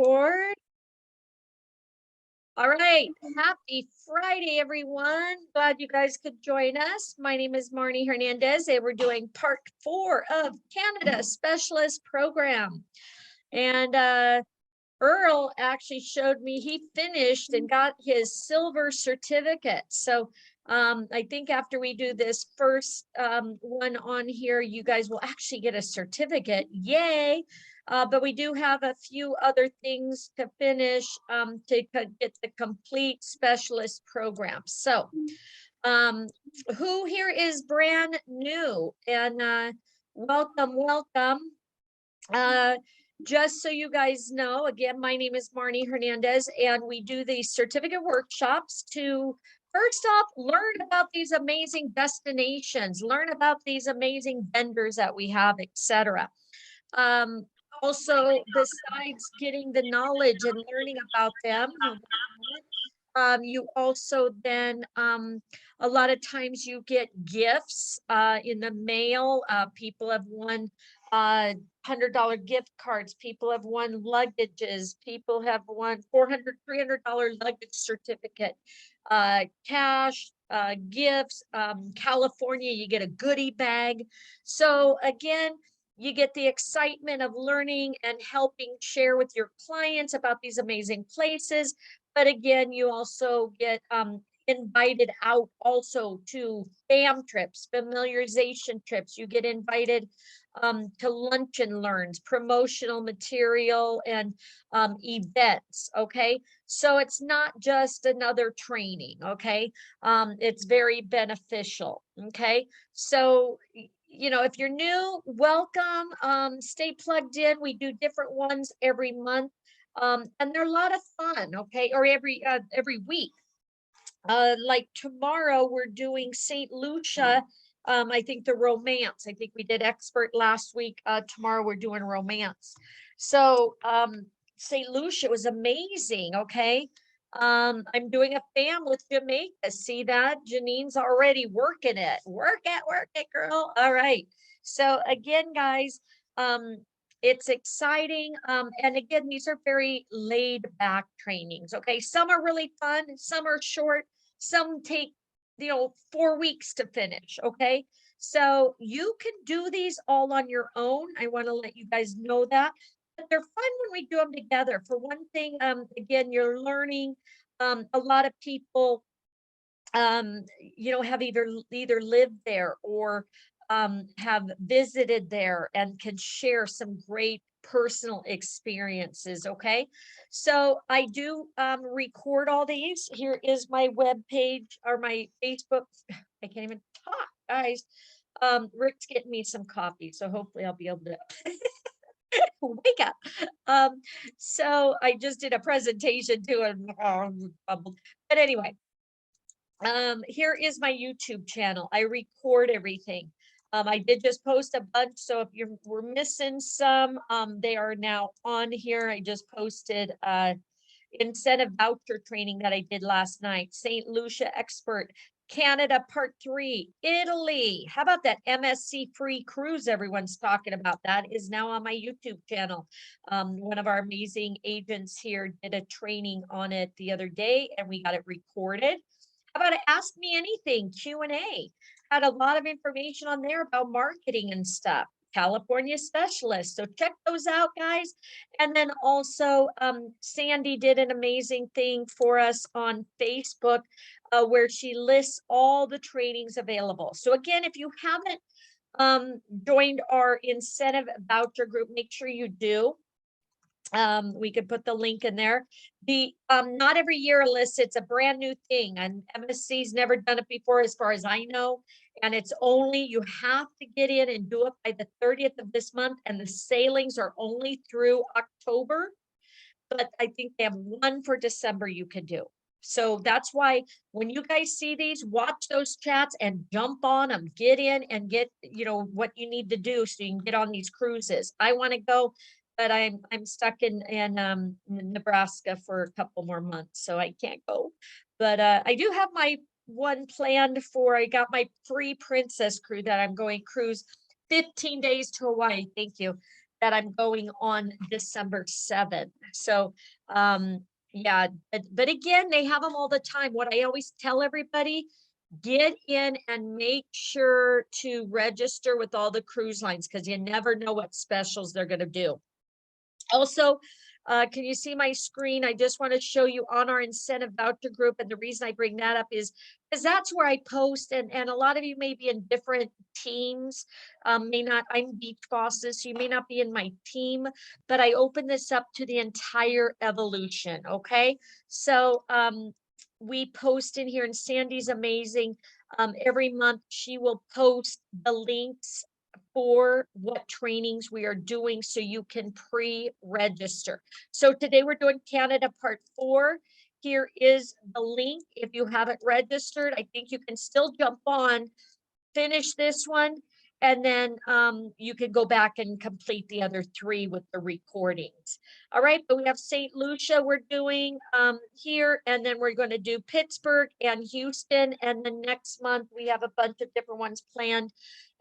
record. All right, happy Friday, everyone. Glad you guys could join us. My name is Marnie Hernandez, and we're doing part 4 of Canada Specialist Program. And Earl actually showed me he finished and got his silver certificate. So I think after we do this first one on here, you guys will actually get a certificate. Yay! But we do have a few other things to finish to get the complete specialist program. So who here is brand new? And welcome. Just so you guys know, again, my name is Marnie Hernandez, and we do these certificate workshops to first off learn about these amazing destinations, learn about these amazing vendors that we have, etc. Also, besides getting the knowledge and learning about them, you also then a lot of times you get gifts in the mail. People have won $100 gift cards. People have won luggages. People have won $400, $300 luggage certificate, cash, gifts. California, you get a goodie bag. So again, you get the excitement of learning and helping share with your clients about these amazing places. But again, you also get invited out also to FAM trips, familiarization trips. You get invited to lunch and learns, promotional material, and events. Okay, so it's not just another training. Okay, it's very beneficial. Okay, so if you're new, welcome. Stay plugged in. We do different ones every month. And they're a lot of fun. Okay, or every week. Like tomorrow we're doing St. Lucia. I think the romance. I think we did expert last week. Tomorrow we're doing romance. So St. Lucia was amazing. Okay. I'm doing a fam with Jamaica. See that? Janine's already working it. Work it, girl. All right. So again, guys, it's exciting. And again, these are very laid back trainings. Okay. Some are really fun, some are short, some take 4 weeks to finish. Okay. So you can do these all on your own. I want to let you guys know that. But they're fun when we do them together. For one thing, again, you're learning. A lot of people have either lived there or have visited there and can share some great personal experiences. Okay, so I do record all these. Here is my web page or my Facebook. I can't even talk, guys. Rick's getting me some coffee, so hopefully I'll be able to wake up. So I just did a presentation to him, but anyway, here is my YouTube channel. I record everything. I did just post a bunch, so if we're missing some, they are now on here. I just posted incentive voucher training that I did last night. St. Lucia Expert, Canada Part 3, Italy. How about that MSC free cruise everyone's talking about? That is now on my YouTube channel. One of our amazing agents here did a training on it the other day, and we got it recorded. How about Ask Me Anything Q&A? Had a lot of information on there about marketing and stuff. California Specialist. So check those out, guys. And then also Sandy did an amazing thing for us on Facebook where she lists all the trainings available. So again, if you haven't joined our incentive voucher group, make sure you do. We could put the link in there. The not every year, Alyssa, it's a brand new thing, and MSC's never done it before as far as I know. And it's only, you have to get in and do it by the 30th of this month, and the sailings are only through October, but I think they have one for December you can do. So that's why when you guys see these, watch those chats and jump on them, get in and get what you need to do so you can get on these cruises. I want to go, but I'm stuck in Nebraska for a couple more months, so I can't go. But I do have my one planned for, I got my free princess crew that I'm going cruise 15 days to Hawaii. Thank you. that I'm going on December 7th. So, yeah, but again, they have them all the time. What I always tell everybody, get in and make sure to register with all the cruise lines because you never know what specials they're going to do. Also, can you see my screen? I just want to show you on our incentive voucher group. And the reason I bring that up is because that's where I post, and a lot of you may be in different teams, may not, I'm beach bosses, so you may not be in my team, but I open this up to the entire evolution, okay? So we post in here, and Sandy's amazing. Every month she will post the links for what trainings we are doing so you can pre-register. So today we're doing Canada Part 4. Here is the link. If you haven't registered, I think you can still jump on, finish this one, and then you can go back and complete the other 3 with the recordings. All right, but we have St. Lucia we're doing here, and then we're going to do Pittsburgh and Houston, and then next month we have a bunch of different ones planned.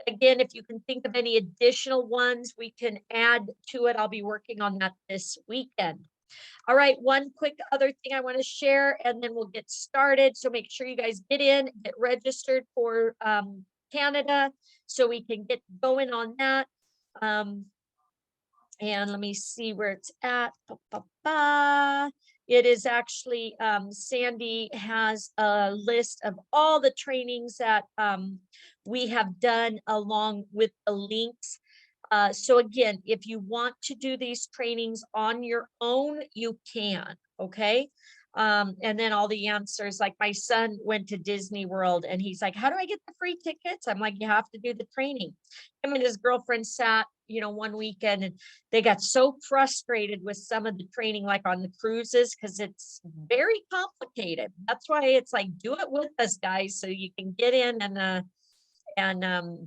Again, if you can think of any additional ones we can add to it, I'll be working on that this weekend. All right, one quick other thing I want to share, and then we'll get started. So make sure you guys get in, get registered for Canada so we can get going on that. And let me see where it's at. It is actually, Sandy has a list of all the trainings that we have done along with the links. So again, if you want to do these trainings on your own, you can, okay? And then all the answers, like my son went to Disney World and he's like, how do I get the free tickets? I'm like, you have to do the training. Him and his girlfriend sat, you know, one weekend, and they got so frustrated with some of the training, like on the cruises, because it's very complicated. That's why it's like, do it with us, guys, so you can get in and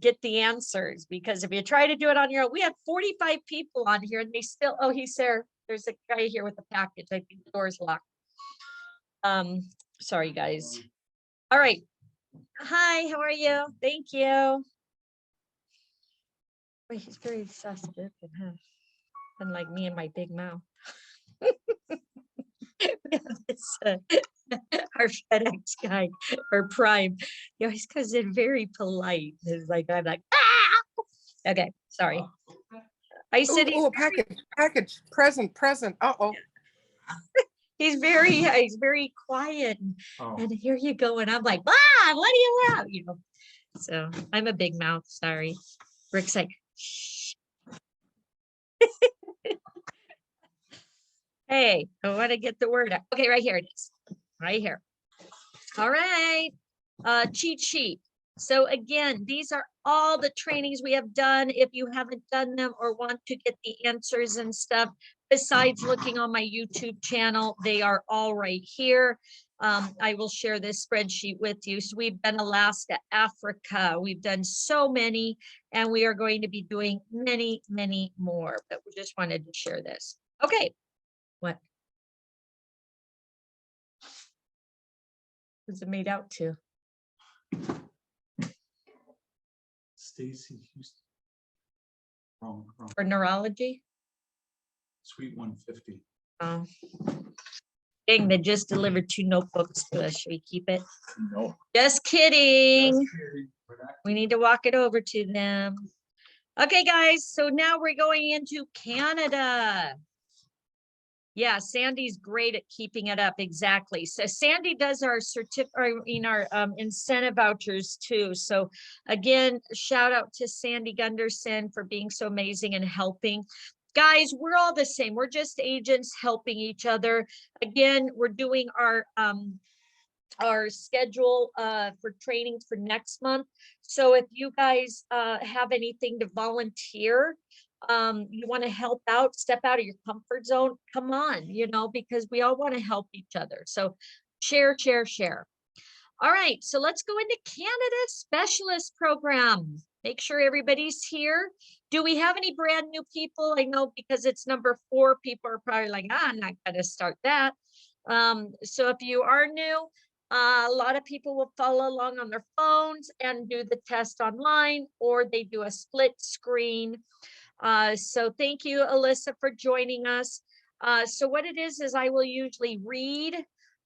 get the answers, because if you try to do it on your own, we have 45 people on here and they still, oh, he's there. There's a guy here with a package. I think the door's locked. Sorry, guys. All right. Hi, how are you? Thank you. Wait, he's very sensitive, unlike me and my big mouth. We have this, our FedEx guy, or Prime, he always comes in very polite. It's like, I'm like, ah! Okay, sorry. I said, Oh, package, present. Uh-oh. he's very quiet, and here you go, and I'm like, ah, what do you want? You know, so I'm a big mouth, sorry. Rick's like, shh. Hey, I want to get the word out. Okay, right here it is. Right here. All right. Cheat sheet. So again, these are all the trainings we have done. If you haven't done them or want to get the answers and stuff, besides looking on my YouTube channel, they are all right here. I will share this spreadsheet with you. So we've done Alaska, Africa. We've done so many, and we are going to be doing many, many more, but we just wanted to share this. Okay. What? Who's it made out to? Stacy Houston. Wrong. For neurology? Suite 150. Oh. Dang, they just delivered 2 notebooks to us. Should we keep it? No. Just kidding. We need to walk it over to them. Okay, guys. So now we're going into Canada. Yeah, Sandy's great at keeping it up. Exactly. So Sandy does our incentive vouchers too. So again, shout out to Sandy Gunderson for being so amazing and helping. Guys, we're all the same. We're just agents helping each other. Again, we're doing our schedule for trainings for next month. So if you guys have anything to volunteer, you want to help out, step out of your comfort zone, come on, you know, because we all want to help each other. So share. All right, so let's go into Canada Specialist Program. Make sure everybody's here. Do we have any brand new people? I know because it's number 4, people are probably like, I'm not going to start that. So if you are new, a lot of people will follow along on their phones and do the test online, or they do a split screen. So thank you, Alyssa, for joining us. So what it is I will usually read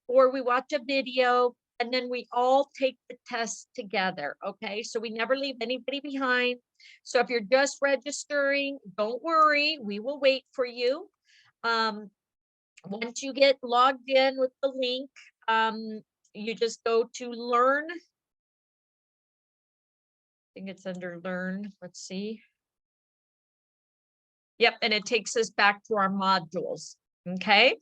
or we watch a video and then we all take the test together. Okay, so we never leave anybody behind. So if you're just registering, don't worry, we will wait for you. Once you get logged in with the link, you just go to learn. I think it's under learn. Let's see. Yep, and it takes us back to our modules. Okay.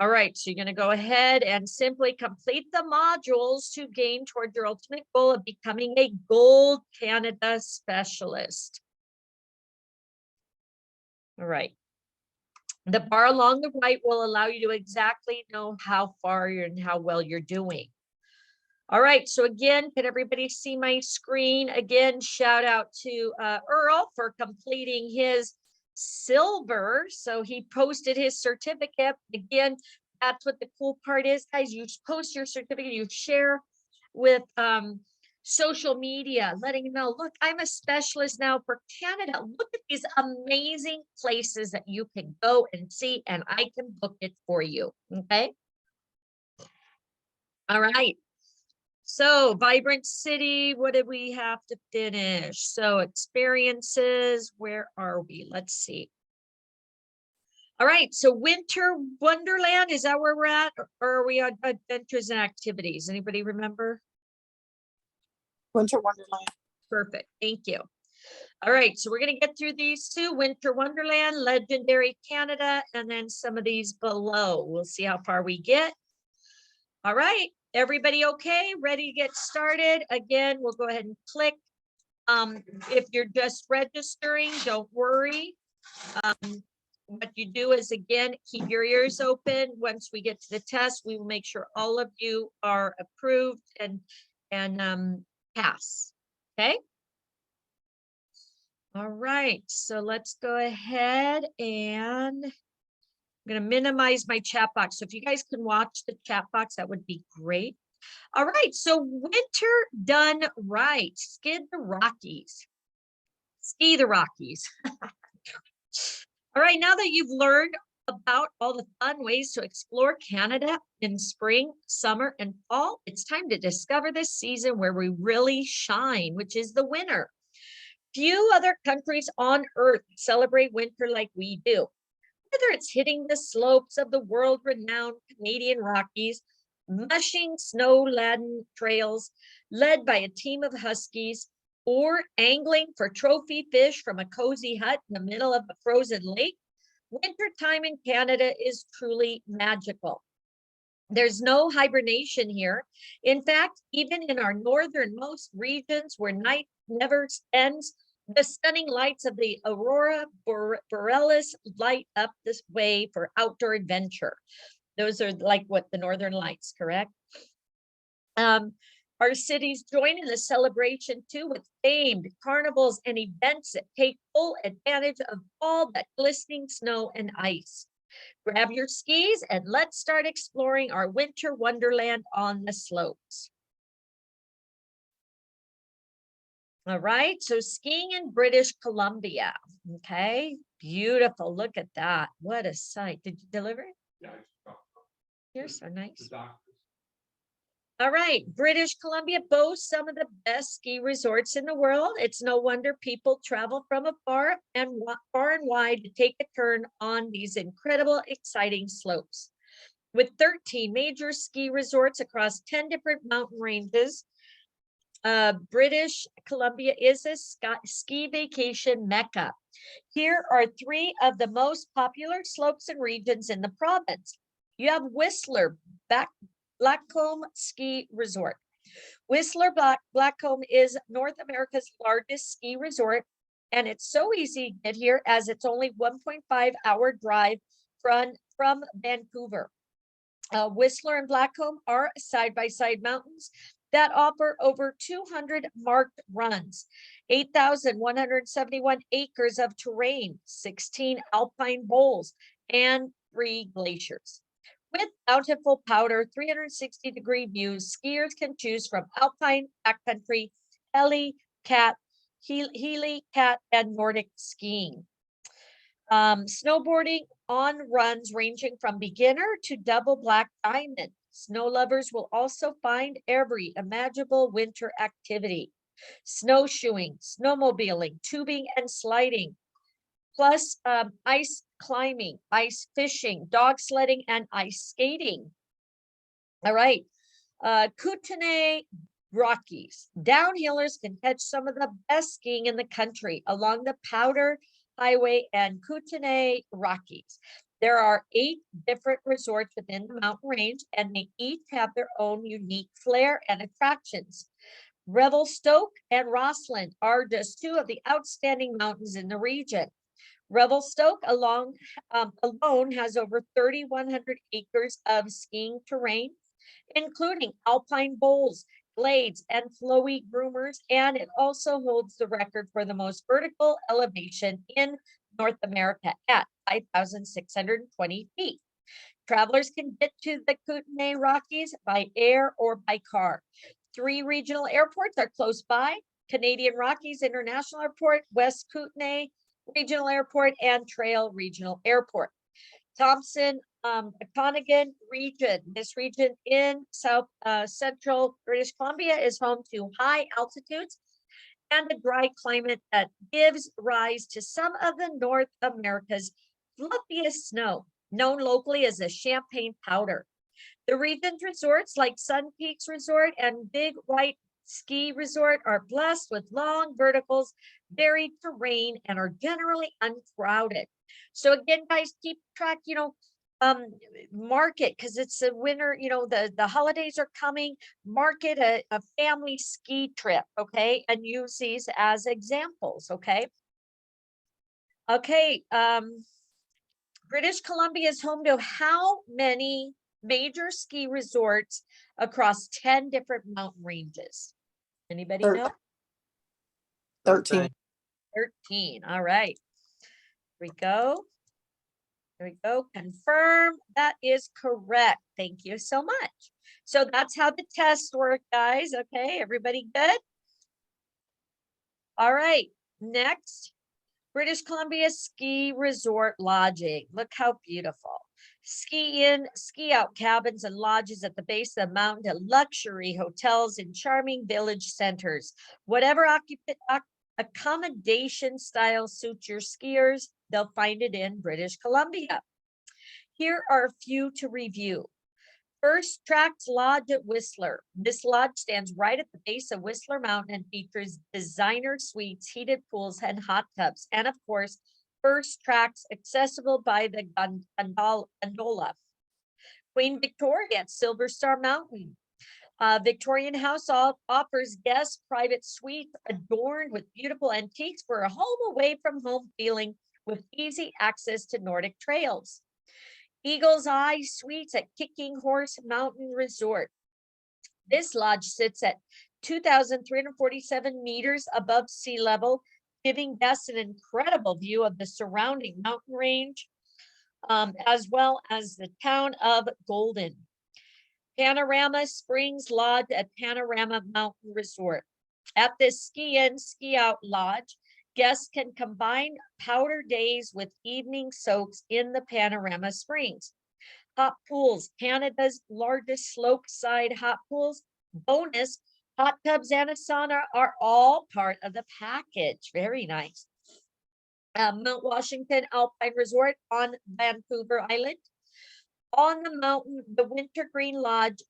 All right, so you're going to go ahead and simply complete the modules to gain toward your ultimate goal of becoming a Gold Canada specialist. All right. The bar along the right will allow you to exactly know how far you're and how well you're doing. All right, so again, can everybody see my screen? Again, shout out to Earl for completing his silver. So he posted his certificate. Again, that's what the cool part is, guys. You post your certificate, you share with social media, letting them know, look, I'm a specialist now for Canada. Look at these amazing places that you can go and see, and I can book it for you. Okay. All right. So vibrant city, what did we have to finish? So experiences, where are we? Let's see. All right, so winter wonderland, is that where we're at? Or are we on adventures and activities? Anybody remember? Winter Wonderland. Perfect, thank you. All right, so we're gonna get through these two, Winter Wonderland, Legendary Canada, and then some of these below. We'll see how far we get. All right, everybody okay? Ready to get started? Again, we'll go ahead and click. If you're just registering, don't worry. What you do is, again, keep your ears open. Once we get to the test, we will make sure all of you are approved and pass. Okay. All right, so let's go ahead and I'm going to minimize my chat box. So if you guys can watch the chat box, that would be great. All right, so winter done right. Skid the Rockies. Ski the Rockies. All right, now that you've learned about all the fun ways to explore Canada in spring, summer, and fall, it's time to discover this season where we really shine, which is the winter. Few other countries on earth celebrate winter like we do. Whether it's hitting the slopes of the world-renowned Canadian Rockies, mushing snow-laden trails led by a team of huskies, or angling for trophy fish from a cozy hut in the middle of a frozen lake, wintertime in Canada is truly magical. There's no hibernation here. In fact, even in our northernmost regions where night never ends, the stunning lights of the aurora borealis light up this way for outdoor adventure. Those are like what the northern lights, correct? Our cities join in the celebration too with famed carnivals and events that take full advantage of all that glistening snow and ice. Grab your skis and let's start exploring our winter wonderland on the slopes. All right, so skiing in British Columbia. Okay, beautiful. Look at that. What a sight. Did you deliver it? Yeah. You're so nice. The doctors. All right, British Columbia boasts some of the best ski resorts in the world. It's no wonder people travel from afar and far and wide to take a turn on these incredible, exciting slopes. With 13 major ski resorts across 10 different mountain ranges, British Columbia is a ski vacation mecca. Here are three of the most popular slopes and regions in the province. You have Whistler, Blackcomb Ski Resort. Whistler Blackcomb is North America's largest ski resort, and it's so easy to get here as it's only 1.5-hour drive from Vancouver. Whistler and Blackcomb are side-by-side mountains that offer over 200 marked runs, 8,171 acres of terrain, 16 alpine bowls, and 3 glaciers. With bountiful powder, 360-degree views, skiers can choose from alpine, backcountry, heli, cat, Healy, cat, and Nordic skiing. Snowboarding on runs ranging from beginner to double black diamond. Snow lovers will also find every imaginable winter activity. Snowshoeing, snowmobiling, tubing, and sliding, plus ice climbing, ice fishing, dog sledding, and ice skating. All right. Kootenay Rockies. Downhillers can catch some of the best skiing in the country along the Powder Highway and Kootenay Rockies. There are 8 different resorts within the mountain range, and they each have their own unique flair and attractions. Revelstoke and Rossland are just 2 of the outstanding mountains in the region. Revelstoke alone has over 3,100 acres of skiing terrain, including alpine bowls, glades, and flowy groomers, and it also holds the record for the most vertical elevation in North America at 5,620 feet. Travelers can get to the Kootenay Rockies by air or by car. 3 regional airports are close by: Canadian Rockies International Airport, West Kootenay Regional Airport, and Trail Regional Airport. Thompson, Okanagan region. This region in south central British Columbia is home to high altitudes and a dry climate that gives rise to some of the North America's fluffiest snow, known locally as the champagne powder. The region's resorts like Sun Peaks Resort and Big White Ski Resort are blessed with long verticals, varied terrain, and are generally uncrowded. So again, guys, keep track, market, because it's a winter, the holidays are coming. Market a family ski trip, okay, and use these as examples, okay. Okay, British Columbia is home to how many major ski resorts across 10 different mountain ranges? Anybody know? 13. 13. All right. Here we go. There we go. Confirm. That is correct. Thank you so much. So that's how the tests work, guys. Okay, everybody good? All right. Next, British Columbia ski resort lodging. Look how beautiful. Ski in, ski out cabins and lodges at the base of the mountain to luxury hotels in charming village centers. Whatever accommodation style suits your skiers, they'll find it in British Columbia. Here are a few to review. First Tracks Lodge at Whistler. This lodge stands right at the base of Whistler Mountain and features designer suites, heated pools, and hot tubs. And of course, First Tracks accessible by the gondola. Queen Victoria at Silver Star Mountain. Victorian House offers guests private suites adorned with beautiful antiques for a home away from home feeling with easy access to Nordic trails. Eagle's Eye Suites at Kicking Horse Mountain Resort. This lodge sits at 2,347 meters above sea level, giving guests an incredible view of the surrounding mountain range, as well as the town of Golden. Panorama Springs Lodge at Panorama Mountain Resort. At this ski in, ski out lodge, guests can combine powder days with evening soaks in the Panorama Springs. Hot pools, Canada's largest slope side hot pools. Bonus, hot tubs and a sauna are all part of the package. Very nice. Mount Washington Alpine Resort on Vancouver Island. On the mountain, the Wintergreen Lodge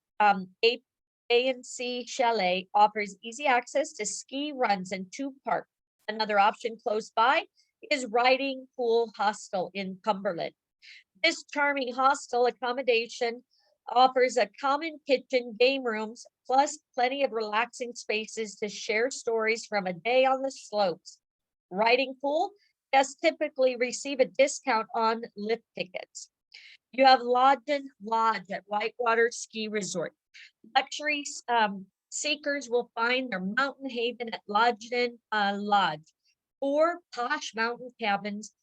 A&C Chalet offers easy access to ski runs and tube park. Another option close by is Riding Pool Hostel in Cumberland. This charming hostel accommodation offers a common kitchen, game rooms, plus plenty of relaxing spaces to share stories from a day on the slopes. Riding pool, guests typically receive a discount on lift tickets. You have Lodgen Lodge at Whitewater Ski Resort. Luxury seekers will find their mountain haven at Lodgen Lodge. 4 posh mountain cabins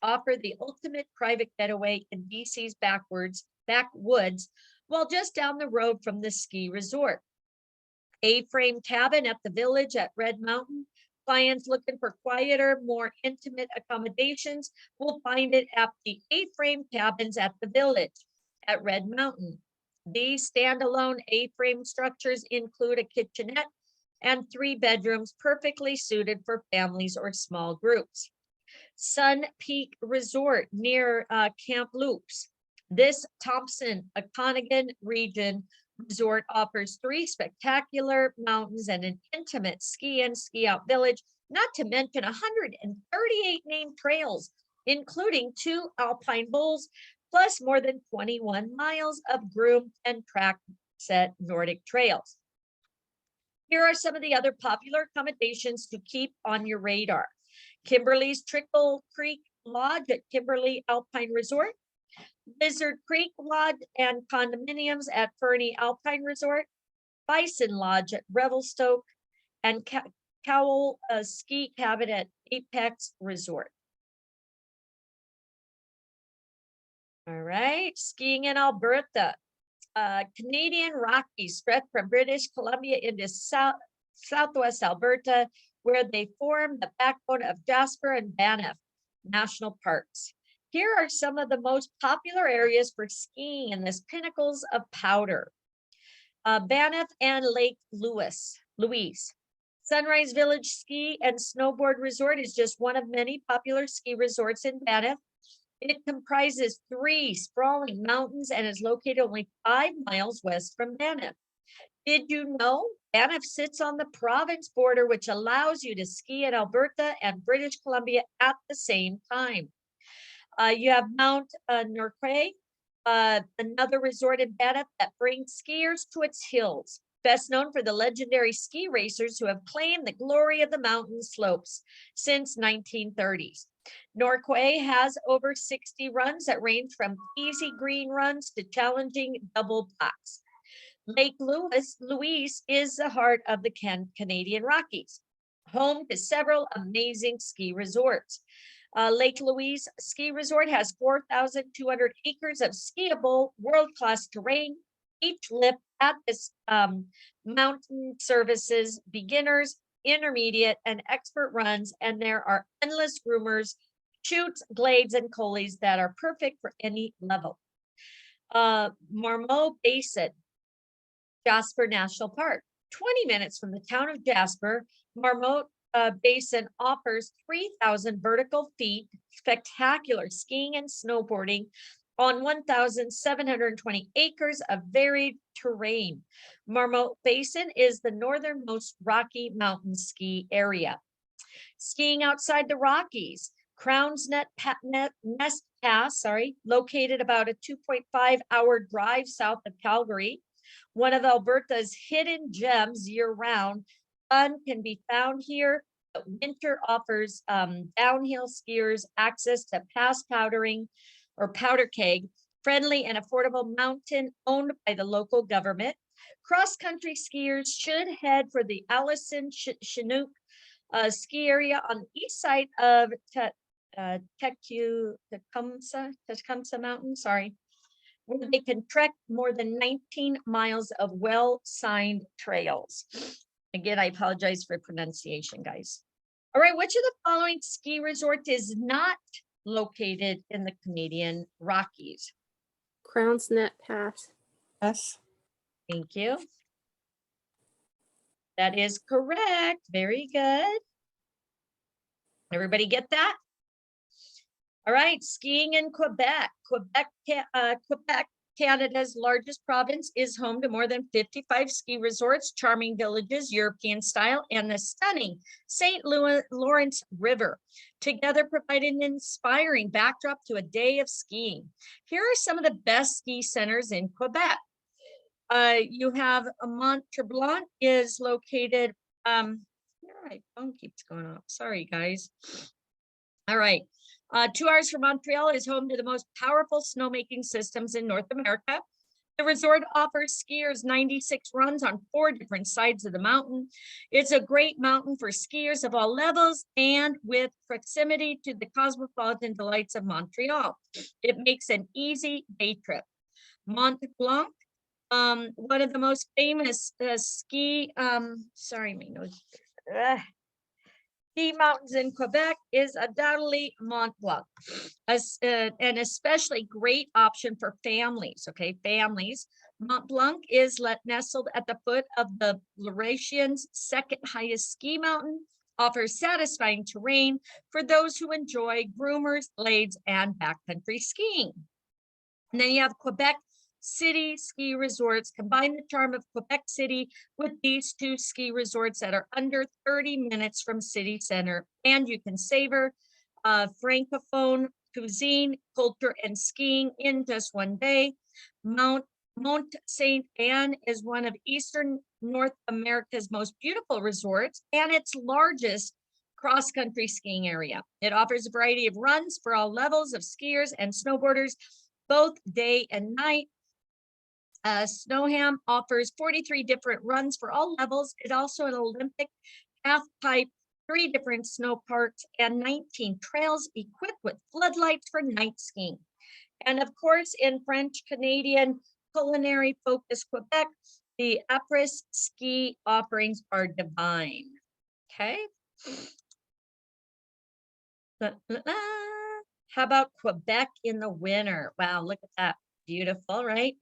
offer the ultimate private getaway in BC's backwoods, while just down the road from the ski resort. A-frame cabin at the village at Red Mountain, Clients looking for quieter, more intimate accommodations will find it at the A-frame cabins at the Village at Red Mountain. These standalone A-frame structures include a kitchenette and 3 bedrooms perfectly suited for families or small groups. Sun Peak Resort near Camp Loops. This Thompson, Okanagan region resort offers 3 spectacular mountains and an intimate ski in, ski out village, not to mention 138 named trails, including 2 alpine bowls, plus more than 21 miles of groomed and track set Nordic trails. Here are some of the other popular accommodations to keep on your radar. Kimberly's Trickle Creek Lodge at Kimberly Alpine Resort, Lizard Creek Lodge and condominiums at Fernie Alpine Resort, Bison Lodge at Revelstoke, and Cowell Ski Cabin at Apex Resort. All right, skiing in Alberta. Canadian Rockies stretch from British Columbia into southwest Alberta, where they form the backbone of Jasper and Banff National Parks. Here are some of the most popular areas for skiing in this pinnacles of powder. Banff and Lake Louise. Sunrise Village Ski and Snowboard Resort is just one of many popular ski resorts in Banff. It comprises 3 sprawling mountains and is located only 5 miles west from Banff. Did you know Banff sits on the province border, which allows you to ski in Alberta and British Columbia at the same time? You have Mount Norquay, another resort in Banff that brings skiers to its hills, best known for the legendary ski racers who have claimed the glory of the mountain slopes since 1930s. Norquay has over 60 runs that range from easy green runs to challenging double blacks. Lake Louise is the heart of the Canadian Rockies, home to several amazing ski resorts. Lake Louise Ski Resort has 4,200 acres of skiable world-class terrain. Each lift at this mountain services beginners, intermediate, and expert runs, and there are endless groomers, chutes, glades, and coulees that are perfect for any level. Marmot Basin, Jasper National Park. 20 minutes from the town of Jasper, Marmot Basin offers 3,000 vertical feet, spectacular skiing and snowboarding on 1,720 acres of varied terrain. Marmot Basin is the northernmost Rocky Mountain ski area. Skiing outside the Rockies, Crown's Nest Pass, located about a 2.5-hour drive south of Calgary. One of Alberta's hidden gems year-round. Fun can be found here, but winter offers downhill skiers access to pass powdering or powder keg, friendly and affordable mountain owned by the local government. Cross-country skiers should head for the Allison Chinook ski area on the east side of Tecumseh Mountain, where they can trek more than 19 miles of well-signed trails. Again, I apologize for pronunciation, guys. All right, which of the following ski resort is not located in the Canadian Rockies? Crown's Net Pass. Yes. Thank you. That is correct. Very good. Everybody get that? All right, skiing in Quebec. Quebec, Canada's largest province, is home to more than 55 ski resorts, charming villages, European style, and the stunning St. Lawrence River, together provide an inspiring backdrop to a day of skiing. Here are some of the best ski centers in Quebec. You have Mont Tremblant is located, my phone keeps going off. Sorry, guys. All right. 2 hours from Montreal is home to the most powerful snowmaking systems in North America. The resort offers skiers 96 runs on 4 different sides of the mountain. It's a great mountain for skiers of all levels and with proximity to the cosmopolitan delights of Montreal. It makes an easy day trip. Mont Blanc, one of the most famous ski, sorry, my nose. ski mountains in Quebec is undoubtedly Mont Blanc, an especially great option for families. Okay, families. Mont Blanc is nestled at the foot of the Laurentian's second highest ski mountain, offers satisfying terrain for those who enjoy groomers, glades, and backcountry skiing. And then you have Quebec City ski resorts. Combine the charm of Quebec City with these two ski resorts that are under 30 minutes from city center, and you can savor francophone cuisine, culture, and skiing in just one day. Mont Saint Anne is one of Eastern North America's most beautiful resorts and its largest cross-country skiing area. It offers a variety of runs for all levels of skiers and snowboarders, both day and night. Snowham offers 43 different runs for all levels. It's also an Olympic half pipe, 3 different snow parks, and 19 trails equipped with floodlights for night skiing. And of course, in French Canadian culinary focus Quebec, the après ski offerings are divine. Okay. How about Quebec in the winter? Wow, look at that. Beautiful, right?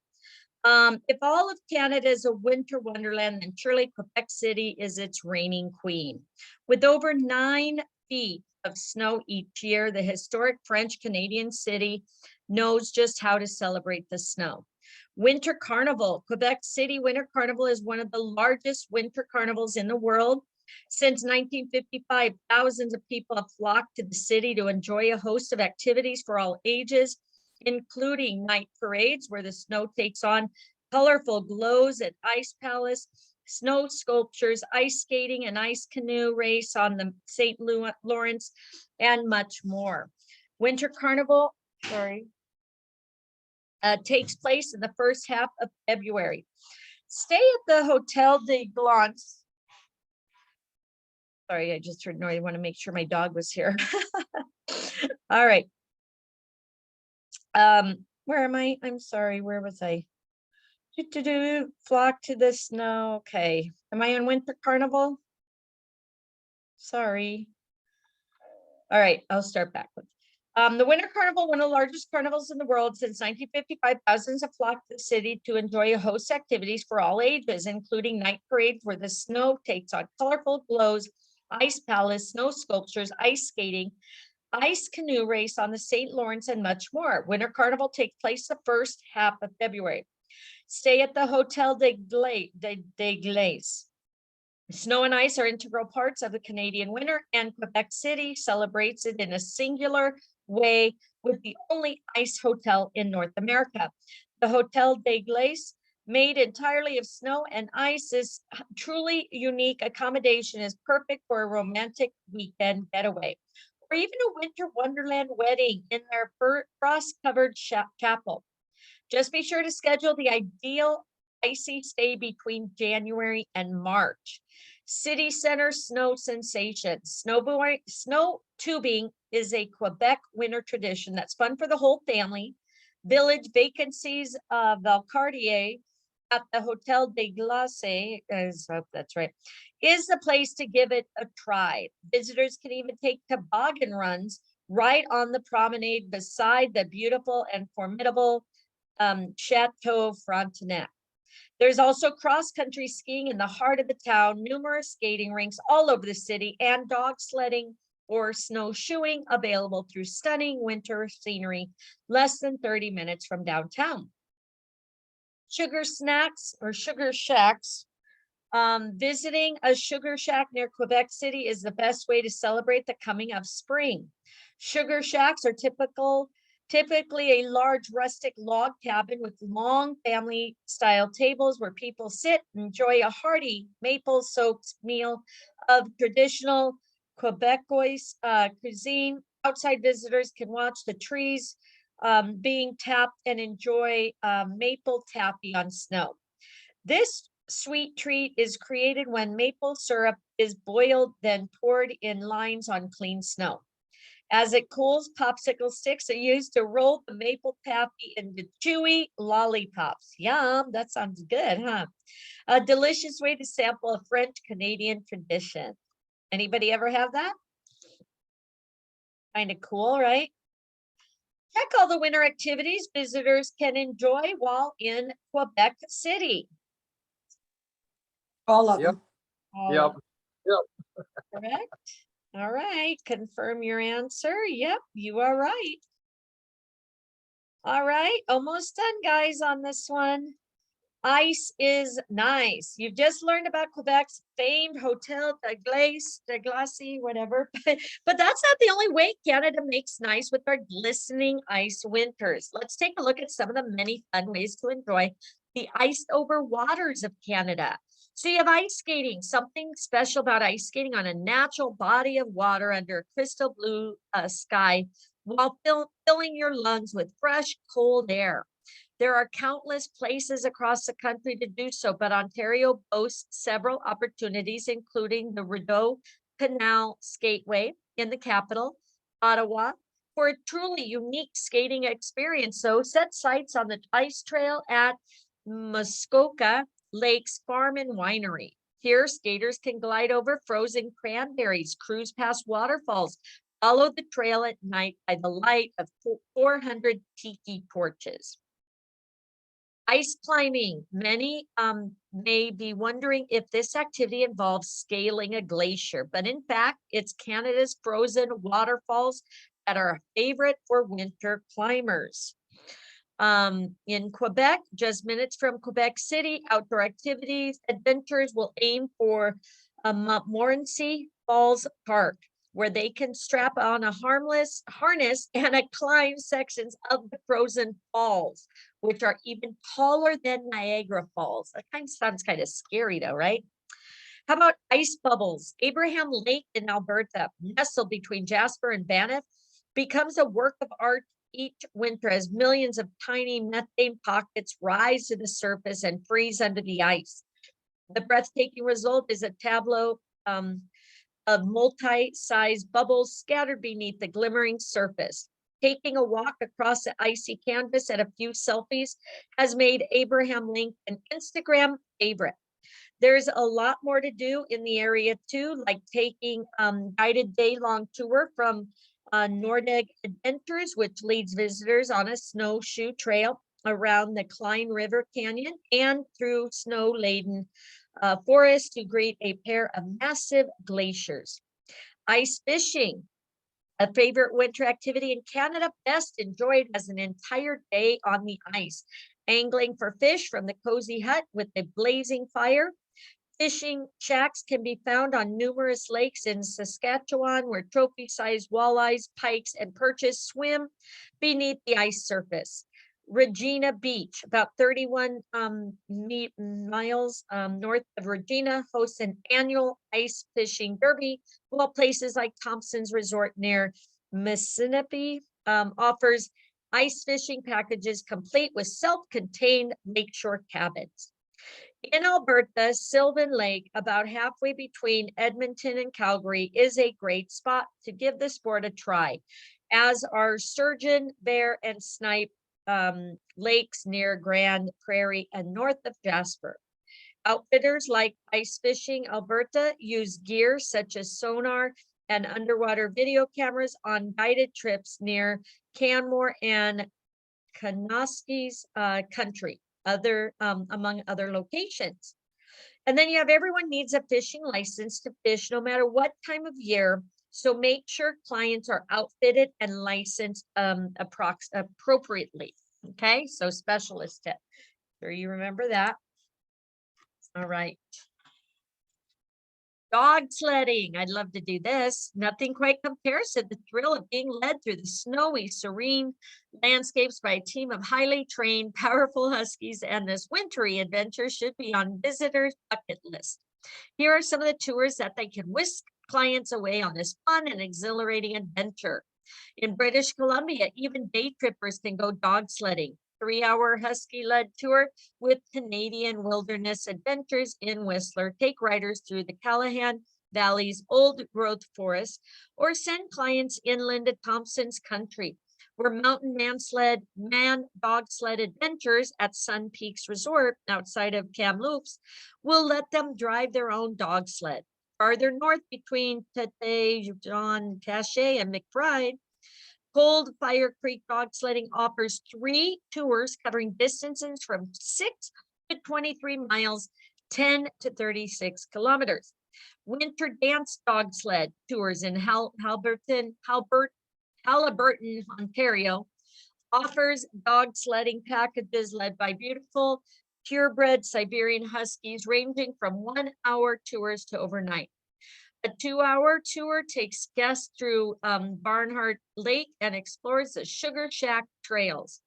If all of Canada is a winter wonderland, then surely Quebec City is its reigning queen. With over 9 feet of snow each year, the historic French Canadian city knows just how to celebrate the snow. Winter Carnival. Quebec City Winter Carnival is one of the largest winter carnivals in the world. Since 1955, thousands of people have flocked to the city to enjoy a host of activities for all ages, including night parades where the snow takes on colorful glows at Ice Palace, snow sculptures, ice skating, an ice canoe race on the St. Lawrence, and much more. Winter Carnival, takes place in the first half of February. Stay at the Hotel de Glance. Sorry, I just heard noise. I want to make sure my dog was here. All right. Where am I? I'm sorry, where was I? Flock to the snow. Okay. Am I on Winter Carnival? Sorry. All right, I'll start backwards. The Winter Carnival, one of the largest carnivals in the world since 1955, thousands have flocked to the city to enjoy a host of activities for all ages, including night parades where the snow takes on colorful glows, Ice Palace, snow sculptures, ice skating, ice canoe race on the St. Lawrence, and much more. Winter Carnival takes place the first half of February. Stay at the Hotel de Glace. Snow and ice are integral parts of the Canadian winter, and Quebec City celebrates it in a singular way with the only ice hotel in North America. The Hotel de Glace, made entirely of snow and ice, is truly unique accommodation, is perfect for a romantic weekend getaway, or even a winter wonderland wedding in their frost-covered chapel. Just be sure to schedule the ideal icy stay between January and March. City Center snow sensation. Snow tubing is a Quebec winter tradition that's fun for the whole family. Village vacancies Valcartier at the Hotel de Glace, that's right, is the place to give it a try. Visitors can even take toboggan runs right on the promenade beside the beautiful and formidable Chateau Frontenac. There's also cross-country skiing in the heart of the town, numerous skating rinks all over the city, and dog sledding or snowshoeing available through stunning winter scenery less than 30 minutes from downtown. Sugar snacks or sugar shacks. Visiting a sugar shack near Quebec City is the best way to celebrate the coming of spring. Sugar shacks are typically a large rustic log cabin with long family style tables where people sit and enjoy a hearty maple soaked meal of traditional Quebecois cuisine. Outside visitors can watch the trees being tapped and enjoy maple taffy on snow. This sweet treat is created when maple syrup is boiled, then poured in lines on clean snow. As it cools, popsicle sticks are used to roll the maple taffy into chewy lollipops. Yum, that sounds good, huh? A delicious way to sample a French Canadian tradition. Anybody ever have that? Kind of cool, right? Check all the winter activities visitors can enjoy while in Quebec City. All of Yep. them. All Yep. of- Correct. All right, confirm your answer. Yep, you are right. All right, almost done, guys, on this one. Ice is nice. You've just learned about Quebec's famed Hotel de Glace, whatever. But that's not the only way Canada makes nice with our glistening ice winters. Let's take a look at some of the many fun ways to enjoy the iced over waters of Canada. So you have ice skating, something special about ice skating on a natural body of water under a crystal blue sky while filling your lungs with fresh, cold air. There are countless places across the country to do so, but Ontario boasts several opportunities, including the Rideau Canal Skateway in the capital, Ottawa. For a truly unique skating experience, so set sights on the ice trail at Muskoka Lakes Farm and Winery. Here, skaters can glide over frozen cranberries, cruise past waterfalls, follow the trail at night by the light of 400 tiki torches. Ice climbing. Many may be wondering if this activity involves scaling a glacier, but in fact, it's Canada's frozen waterfalls that are a favorite for winter climbers. In Quebec, just minutes from Quebec City, outdoor activities, adventurers will aim for Montmorency Falls Park, where they can strap on a harmless harness and climb sections of the frozen falls, which are even taller than Niagara Falls. That kind of sounds kind of scary though, right? How about ice bubbles? Abraham Lake in Alberta, nestled between Jasper and Banff, becomes a work of art each winter as millions of tiny methane pockets rise to the surface and freeze under the ice. The breathtaking result is a tableau of multi-sized bubbles scattered beneath the glimmering surface. Taking a walk across the icy canvas and a few selfies has made Abraham Lake an Instagram favorite. There's a lot more to do in the area too, like taking guided day-long tour from Nordeg Adventures, which leads visitors on a snowshoe trail around the Klein River Canyon and through snow-laden forest to greet a pair of massive glaciers. Ice fishing, a favorite winter activity in Canada, best enjoyed as an entire day on the ice. Angling for fish from the cozy hut with a blazing fire. Fishing shacks can be found on numerous lakes in Saskatchewan where trophy-sized walleyes, pikes, and perches swim beneath the ice surface. Regina Beach, about 31 miles north of Regina, hosts an annual ice fishing derby, while places like Thompson's Resort near Mississippi offers ice fishing packages complete with self-contained lakeshore cabins. In Alberta, Sylvan Lake, about halfway between Edmonton and Calgary, is a great spot to give the sport a try, as are Sturgeon, Bear, and Snipe lakes near Grand Prairie and north of Jasper. Outfitters like Ice Fishing Alberta use gear such as sonar and underwater video cameras on guided trips near Canmore and Kanoski's country, among other locations. And then you have everyone needs a fishing license to fish no matter what time of year. So make sure clients are outfitted and licensed appropriately. Okay, so specialist tip. Sure you remember that. All right. Dog sledding. I'd love to do this. Nothing quite compares to the thrill of being led through the snowy, serene landscapes by a team of highly trained, powerful huskies, and this wintry adventure should be on visitors' bucket list. Here are some of the tours that they can whisk clients away on this fun and exhilarating adventure. In British Columbia, even day trippers can go dog sledding. 3-hour husky-led tour with Canadian Wilderness Adventures in Whistler. Take riders through the Callahan Valley's old-growth forest, or send clients inland to Thompson's Country, where mountain dog sled adventures at Sun Peaks Resort outside of Kamloops will let them drive their own dog sled. Farther north between Tete, John Cache, and McBride, Cold Fire Creek Dog Sledding offers 3 tours covering distances from 6 to 23 miles, 10 to 36 kilometers. Winter Dance Dog Sled tours in Halliburton, Ontario offers dog sledding packages led by beautiful purebred Siberian Huskies, ranging from 1-hour tours to overnight. A 2-hour tour takes guests through Barnhart Lake and explores the Sugar Shack trails.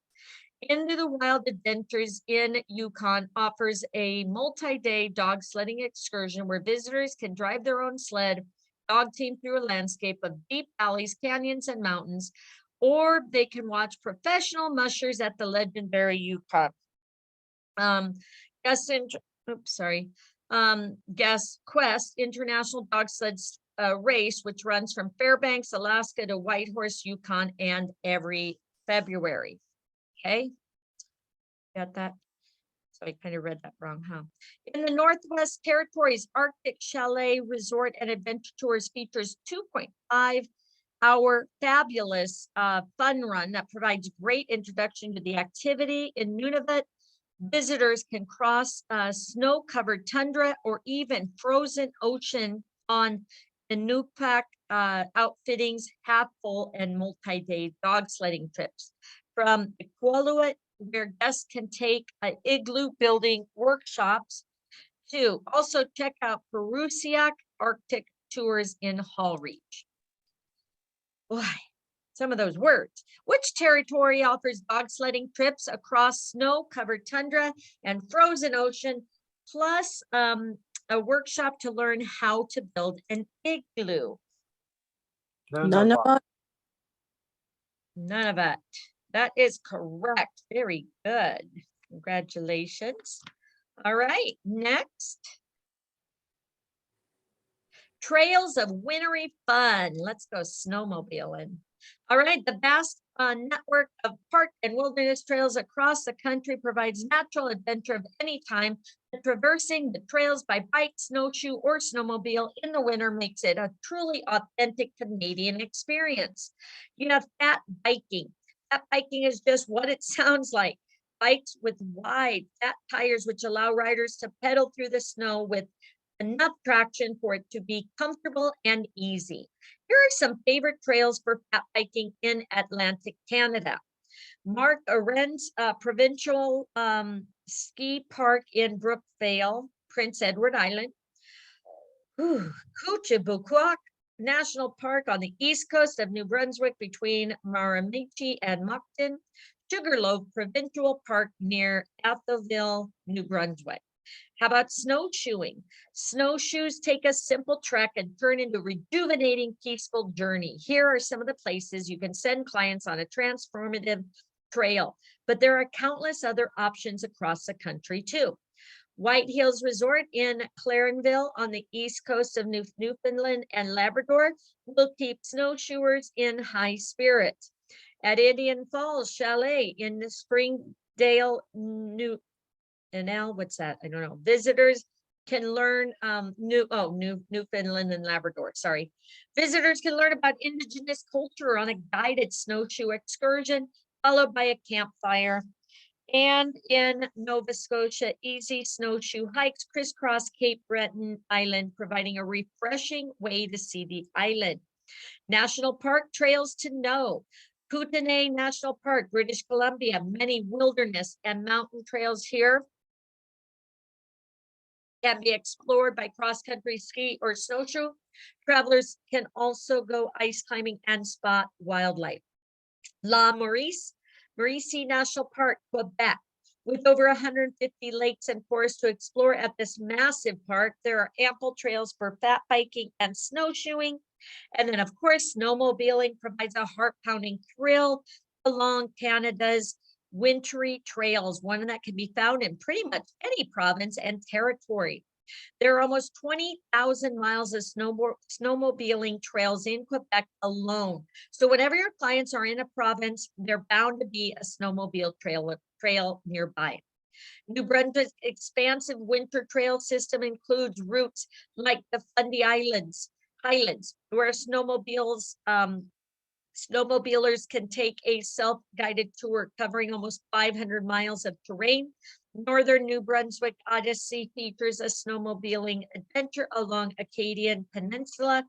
Into the Wild Adventures in Yukon offers a multi-day dog sledding excursion where visitors can drive their own sled, dog team through a landscape of deep valleys, canyons, and mountains, or they can watch professional mushers at the legendary Yukon. Guest Quest International Dog Sled Race, which runs from Fairbanks, Alaska to Whitehorse, Yukon, and every February. Okay, got that? So I kind of read that wrong, huh? In the Northwest Territories, Arctic Chalet Resort and Adventure Tours features 2.5-hour fabulous fun run that provides great introduction to the activity. In Nunavut, visitors can cross snow-covered tundra or even frozen ocean on Inukpak outfittings, half-full and multi-day dog sledding trips. From Iqaluit, where guests can take igloo building workshops, to also check out Perusiak Arctic Tours in Hallreach. Boy, some of those words. Which territory offers dog sledding trips across snow-covered tundra and frozen ocean, plus a workshop to learn how to build an igloo? None of us. Nunavut. That is correct. Very good. Congratulations. All right, next. Trails of wintry fun. Let's go snowmobiling. All right, the vast network of park and wilderness trails across the country provides natural adventure of any time. Traversing the trails by bike, snowshoe, or snowmobile in the winter makes it a truly authentic Canadian experience. You have fat biking. Fat biking is just what it sounds like. Bikes with wide, fat tires, which allow riders to pedal through the snow with enough traction for it to be comfortable and easy. Here are some favorite trails for fat biking in Atlantic Canada. Mark Arend's Provincial Ski Park in Brookvale, Prince Edward Island. Koochibukwak National Park on the east coast of New Brunswick between Miramichi and Moncton. Sugarloaf Provincial Park near Atholville, New Brunswick. How about snowshoeing? Snowshoes take a simple trek and turn into a rejuvenating, peaceful journey. Here are some of the places you can send clients on a transformative trail, but there are countless other options across the country too. White Hills Resort in Clarenville on the east coast of Newfoundland and Labrador will keep snowshoers in high spirits. At Indian Falls Chalet in the Springdale, what's that? I don't know. Visitors can learn Newfoundland and Labrador. Sorry. Visitors can learn about Indigenous culture on a guided snowshoe excursion, followed by a campfire. And in Nova Scotia, easy snowshoe hikes crisscross Cape Breton Island, providing a refreshing way to see the island. National park trails to know. Kootenay National Park, British Columbia, many wilderness and mountain trails here can be explored by cross-country ski or snowshoe. Travelers can also go ice climbing and spot wildlife. La Maurice, Mauricie National Park, Quebec. With over 150 lakes and forests to explore at this massive park, there are ample trails for fat biking and snowshoeing. And then, of course, snowmobiling provides a heart-pounding thrill along Canada's wintry trails, one that can be found in pretty much any province and territory. There are almost 20,000 miles of snowmobiling trails in Quebec alone. So whenever your clients are in a province, they're bound to be a snowmobile trail nearby. New Brunswick's expansive winter trail system includes routes like the Fundy Highlands, where snowmobiles Snowmobilers can take a self-guided tour covering almost 500 miles of terrain. Northern New Brunswick Odyssey features a snowmobiling adventure along Acadian Peninsula,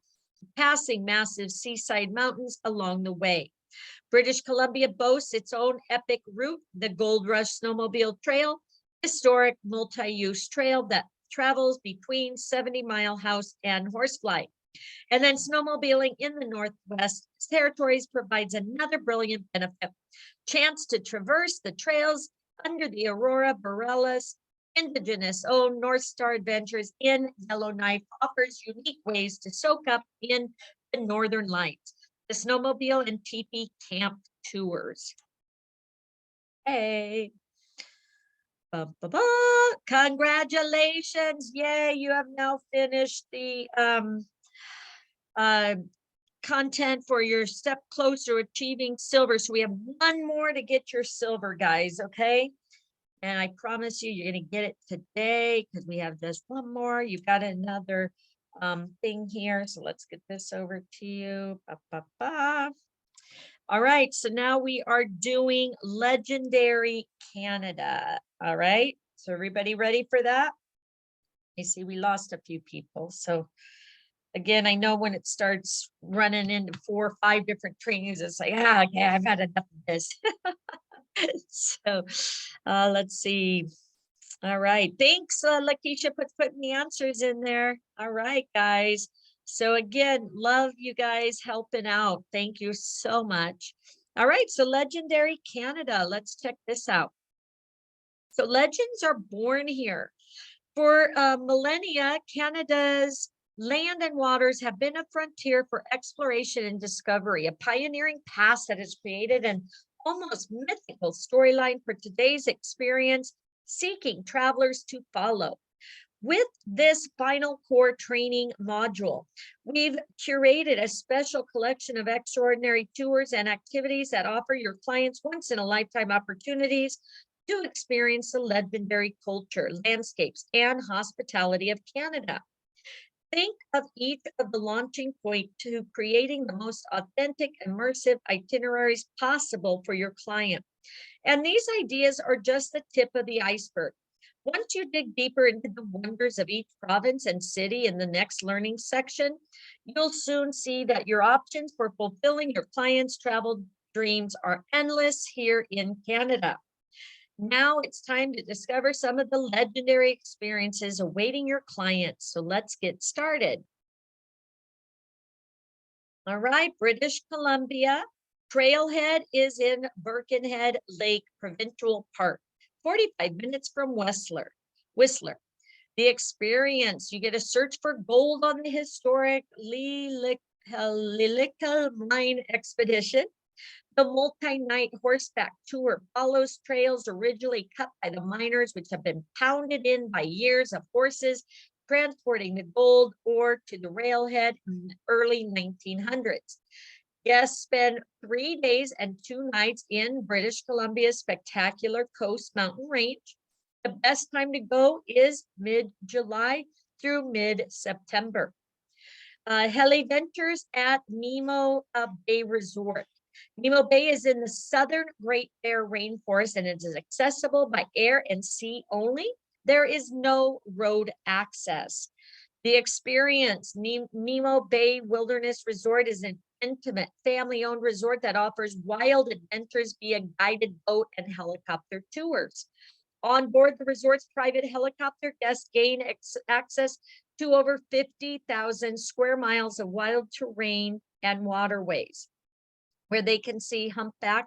passing massive seaside mountains along the way. British Columbia boasts its own epic route, the Gold Rush Snowmobile Trail, historic multi-use trail that travels between 70 Mile House and Horsefly. And then snowmobiling in the Northwest Territories provides another brilliant benefit. Chance to traverse the trails under the Aurora Borealis. Indigenous owned North Star Adventures in Yellowknife offers unique ways to soak up in the Northern Lights. The snowmobile and teepee camp tours. Hey. Congratulations. Yay, you have now finished the content for your step closer to achieving silver. So we have one more to get your silver, guys, okay? And I promise you, you're going to get it today because we have just one more. You've got another thing here. So let's get this over to you. All right, so now we are doing Legendary Canada. All right, so everybody ready for that? I see we lost a few people. So again, I know when it starts running into 4 or 5 different trainings, it's like, okay, I've had enough of this. So let's see. All right, thanks, Lakeisha, for putting the answers in there. All right, guys. So again, love you guys helping out. Thank you so much. All right, so Legendary Canada, let's check this out. So legends are born here. For millennia, Canada's land and waters have been a frontier for exploration and discovery, a pioneering past that has created an almost mythical storyline for today's experience, seeking travelers to follow. With this final core training module, we've curated a special collection of extraordinary tours and activities that offer your clients once-in-a-lifetime opportunities to experience the legendary culture, landscapes, and hospitality of Canada. Think of each of the launching point to creating the most authentic, immersive itineraries possible for your client. And these ideas are just the tip of the iceberg. Once you dig deeper into the wonders of each province and city in the next learning section, you'll soon see that your options for fulfilling your clients' travel dreams are endless here in Canada. Now it's time to discover some of the legendary experiences awaiting your clients. So let's get started. All right, British Columbia. Trailhead is in Birkenhead Lake Provincial Park, 45 minutes from Whistler. The experience, you get to search for gold on the historic Lilica mine expedition. The multi-night horseback tour follows trails originally cut by the miners, which have been pounded in by years of horses transporting the gold ore to the railhead in the early 1900s. Guests spend 3 days and 2 nights in British Columbia's spectacular Coast Mountain Range. The best time to go is mid-July through mid-September. Heli Ventures at Nemo Bay Resort. Nemo Bay is in the southern Great Bear Rainforest and it is accessible by air and sea only. There is no road access. The experience, Nemo Bay Wilderness Resort, is an intimate family-owned resort that offers wild adventures via guided boat and helicopter tours. On board the resort's private helicopter, guests gain access to over 50,000 square miles of wild terrain and waterways, where they can see humpback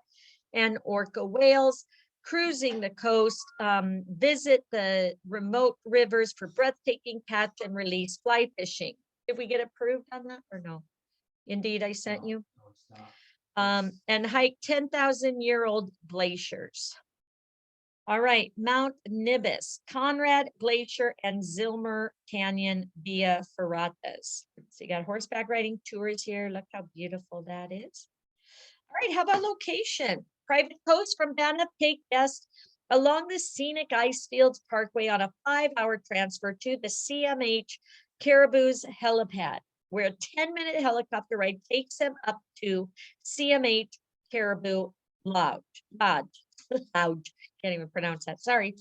and orca whales, cruising the coast, visit the remote rivers for breathtaking catch and release fly fishing. Did we get approved on that or no? Indeed, I sent you. No, it's not. And hike 10,000-year-old glaciers. All right, Mount Nibis, Conrad Glacier, and Zilmer Canyon via Ferratas. So you got horseback riding tours here. Look how beautiful that is. All right, how about location? Private coast from Banff, take guests along the scenic Icefields Parkway on a 5-hour transfer to the CMH Caribou's helipad, where a 10-minute helicopter ride takes them up to CMH Caribou Lodge. Can't even pronounce that, sorry.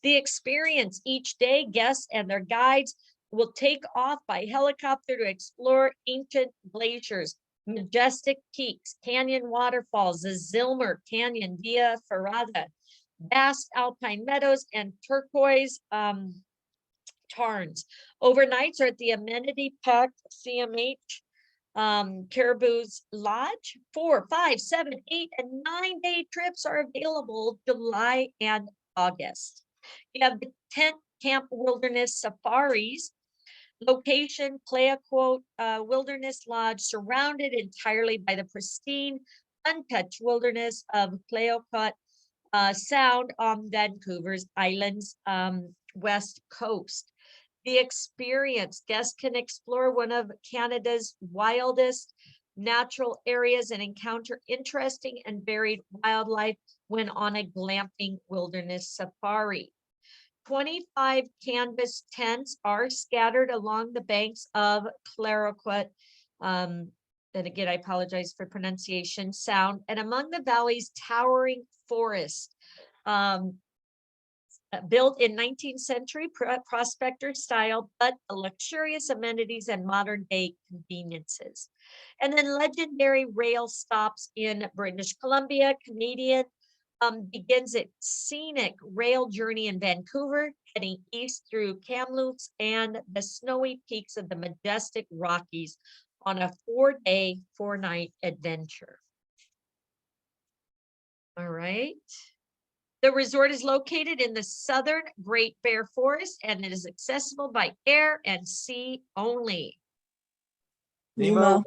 The experience each day, guests and their guides will take off by helicopter to explore ancient glaciers, majestic peaks, canyon waterfalls, the Zilmer Canyon, Via Ferrata, vast alpine meadows, and turquoise tarns. Overnights are at the amenity-packed CMH Caribou's Lodge. 4, 5, 7, 8, and 9-day trips are available July and August. You have the tent camp wilderness safaris. Location, Clayoquot Wilderness Lodge, surrounded entirely by the pristine, untouched wilderness of Clayoquot Sound on Vancouver's Island's west coast. The experience, guests can explore one of Canada's wildest natural areas and encounter interesting and varied wildlife when on a glamping wilderness safari. 25 canvas tents are scattered along the banks of Clayoquot, and again, I apologize for pronunciation, Sound, and among the valley's towering forest. Built in 19th century prospector style, but luxurious amenities and modern day conveniences. And then legendary rail stops in British Columbia. Canadian begins its scenic rail journey in Vancouver, heading east through Kamloops and the snowy peaks of the majestic Rockies on a 4-day, 4-night adventure. All right. The resort is located in the southern Great Bear Forest, and it is accessible by air and sea only. Nemo.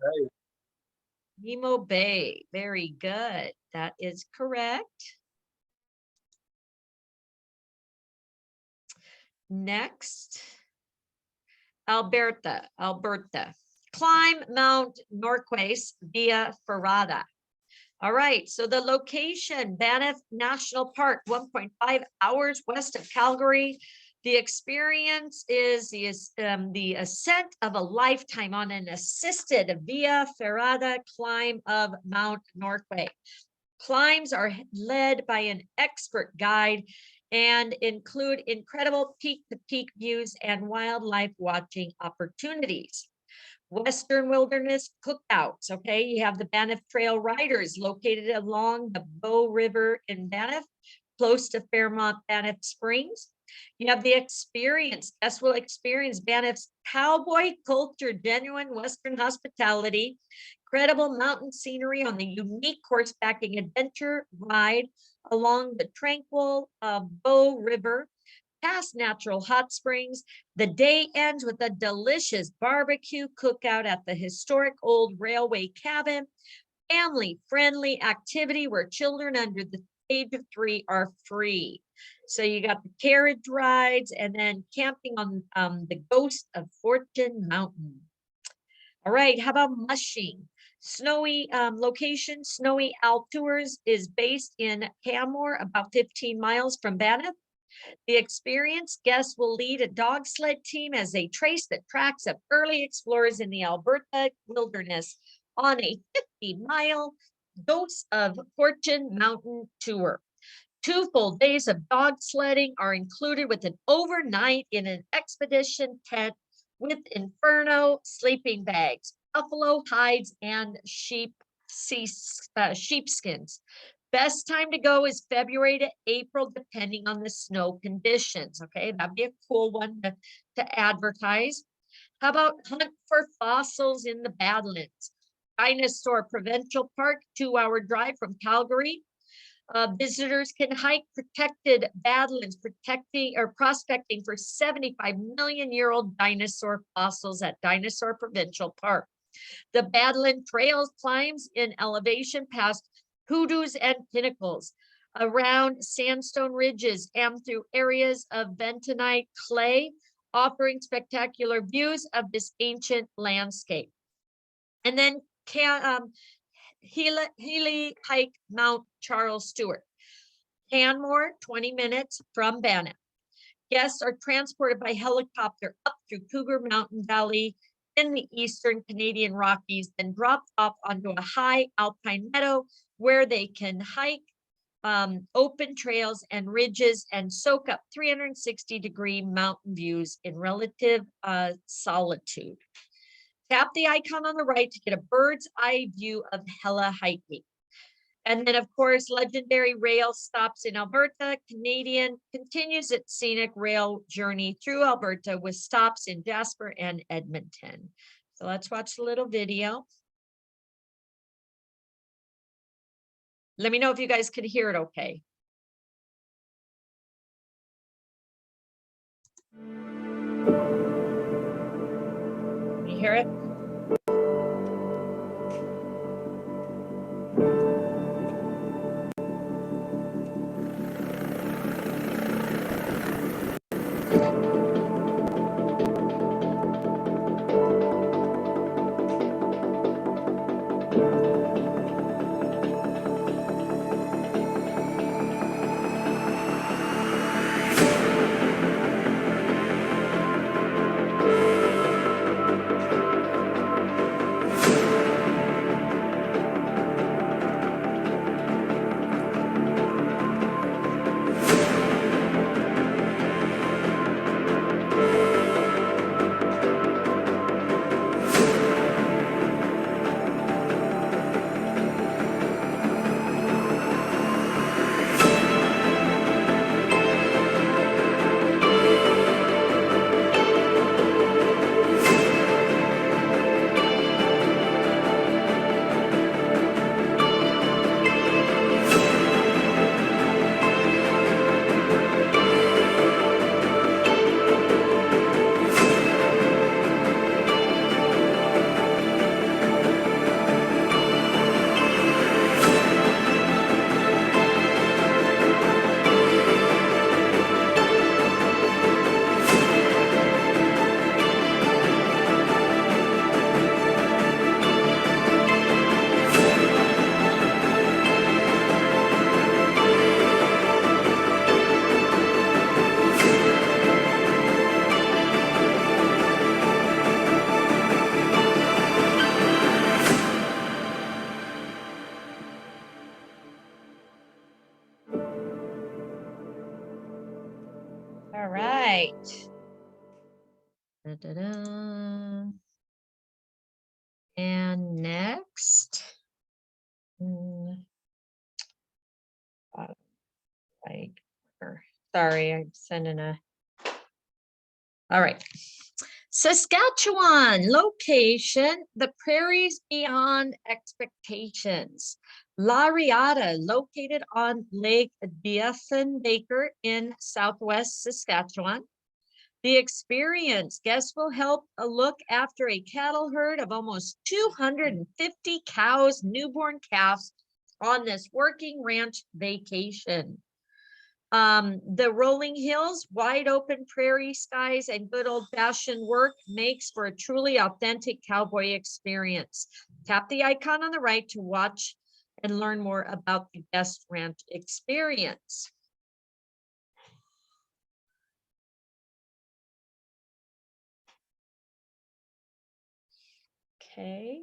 Nemo Bay, very good. That is correct. Next, Alberta. Climb Mount Norquist via Ferrata. All right, so the location, Banff National Park, 1.5 hours west of Calgary. The experience is the ascent of a lifetime on an assisted Via Ferrata climb of Mount Norquist. Climbs are led by an expert guide and include incredible peak-to-peak views and wildlife watching opportunities. Western Wilderness Cookouts, okay? You have the Banff Trail Riders located along the Bow River in Banff, close to Fairmont Banff Springs. You have the experience, guests will experience Banff's cowboy culture, genuine Western hospitality, credible mountain scenery on the unique horsebacking adventure ride along the tranquil Bow River, past natural hot springs. The day ends with a delicious barbecue cookout at the historic old railway cabin, family-friendly activity where children under the age of 3 are free. So you got the carriage rides and then camping on the Ghost of Fortune Mountain. All right, how about Mushing? Snowy location, Snowy Owl Tours is based in Canmore, about 15 miles from Banff. The experienced guests will lead a dog sled team as they trace the tracks of early explorers in the Alberta wilderness on a 50-mile Ghost of Fortune Mountain tour. 2 full days of dog sledding are included with an overnight in an expedition tent with inferno sleeping bags, buffalo hides, and sheepskins. Best time to go is February to April, depending on the snow conditions. Okay, that'd be a cool one to advertise. How about Hunt for Fossils in the Badlands? Dinosaur Provincial Park, 2-hour drive from Calgary. Visitors can hike protected Badlands, prospecting for 75-million-year-old dinosaur fossils at Dinosaur Provincial Park. The Badland Trails climbs in elevation past hoodoos and pinnacles, around sandstone ridges and through areas of bentonite clay, offering spectacular views of this ancient landscape. And then Healy hike Mount Charles Stewart. Canmore, 20 minutes from Banff. Guests are transported by helicopter up through Cougar Mountain Valley in the eastern Canadian Rockies, then dropped off onto a high alpine meadow where they can hike open trails and ridges and soak up 360-degree mountain views in relative solitude. Tap the icon on the right to get a bird's eye view of hella hiking. And then, of course, legendary rail stops in Alberta. Canadian continues its scenic rail journey through Alberta with stops in Jasper and Edmonton. So let's watch the little video. Let me know if you guys could hear it okay. Can you hear it? All right. Da-da-da. And next. Right. Sorry, I'm sending a. All right. Saskatchewan location, the prairies beyond expectations. La Riata, located on Lake Diefenbaker in southwest Saskatchewan. The experience, guests will help look after a cattle herd of almost 250 cows, newborn calves on this working ranch vacation. The rolling hills, wide open prairie skies, and good old-fashioned work makes for a truly authentic cowboy experience. Tap the icon on the right to watch and learn more about the guest ranch experience. Okay.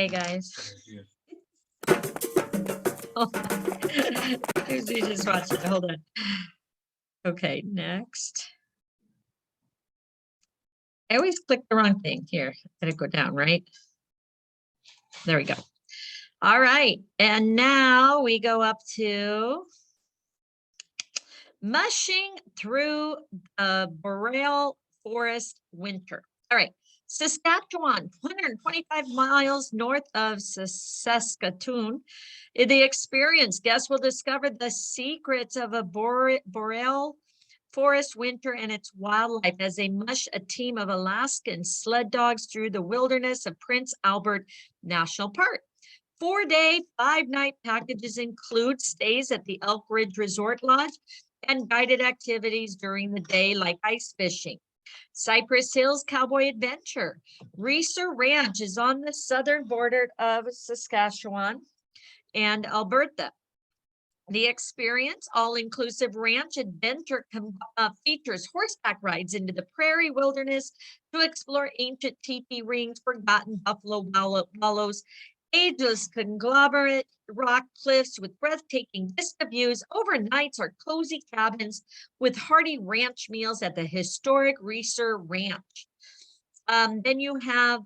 Okay, guys. Oh, Susie just watched it. Hold on. Okay, next. I always click the wrong thing here. Gotta go down, right? There we go. All right, and now we go up to mushing through a boreal forest winter. All right, Saskatchewan, 125 miles north of Saskatoon. In the experience, guests will discover the secrets of a boreal forest winter and its wildlife as they mush a team of Alaskan sled dogs through the wilderness of Prince Albert National Park. 4-day, 5-night packages include stays at the Elk Ridge Resort Lodge and guided activities during the day like ice fishing. Cypress Hills Cowboy Adventure. Reeser Ranch is on the southern border of Saskatchewan and Alberta. The experience, all-inclusive ranch adventure features horseback rides into the prairie wilderness to explore ancient teepee rings, forgotten buffalo wallows, ageless conglomerate rock cliffs with breathtaking vista views. Overnights are cozy cabins with hearty ranch meals at the historic Reeser Ranch. Then you have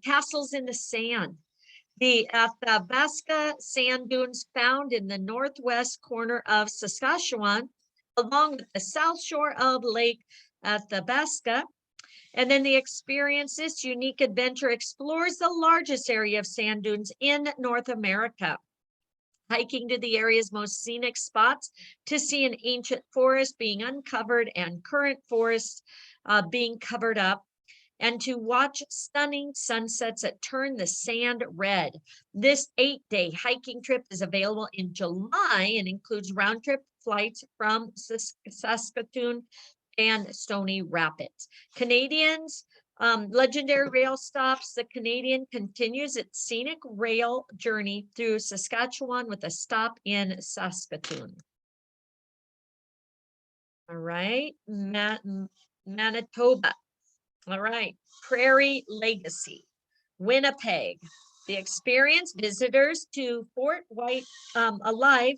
castles in the sand. The Athabasca sand dunes found in the northwest corner of Saskatchewan, along with the south shore of Lake Athabasca. And then the experience, this unique adventure explores the largest area of sand dunes in North America. Hiking to the area's most scenic spots to see an ancient forest being uncovered and current forests being covered up, and to watch stunning sunsets that turn the sand red. This 8-day hiking trip is available in July and includes round-trip flights from Saskatoon and Stony Rapids. Canadians, legendary rail stops. The Canadian continues its scenic rail journey through Saskatchewan with a stop in Saskatoon. All right, Manitoba. All right, Prairie Legacy, Winnipeg. The experience, visitors to Fort White Alive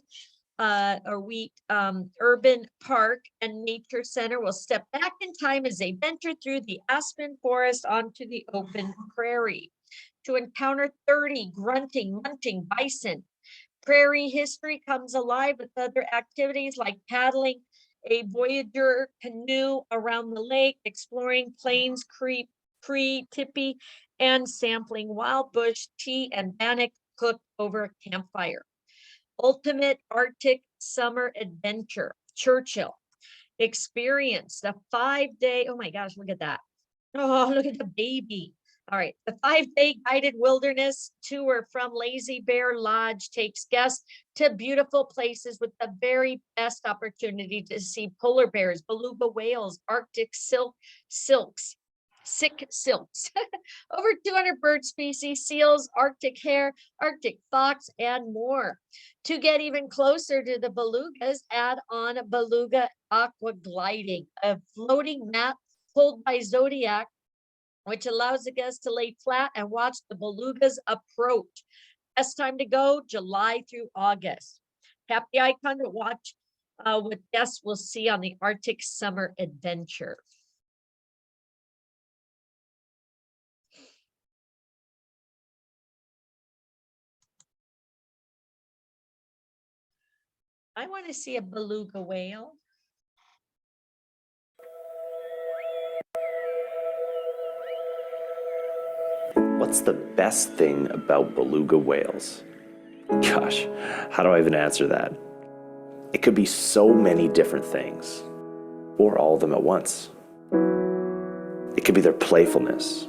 Urban Park and Nature Center will step back in time as they venture through the aspen forest onto the open prairie to encounter 30 grunting, munching bison. Prairie history comes alive with other activities like paddling a Voyager canoe around the lake, exploring Plains Creek, Cree, Tippy, and sampling wild bush tea and bannock cooked over a campfire. Ultimate Arctic Summer Adventure, Churchill. Experience the 5-day, oh my gosh, look at that. Oh, look at the baby. All right, the 5-day guided wilderness tour from Lazy Bear Lodge takes guests to beautiful places with the very best opportunity to see polar bears, beluga whales, Arctic silks, over 200 bird species, seals, Arctic hare, Arctic fox, and more. To get even closer to the belugas, add on beluga aqua gliding, a floating mat pulled by Zodiac, which allows the guests to lay flat and watch the belugas approach. Best time to go, July through August. Tap the icon to watch what guests will see on the Arctic Summer Adventure. I want to see a beluga whale. What's the best thing about beluga whales? Gosh, how do I even answer that? It could be so many different things, or all of them at once. It could be their playfulness,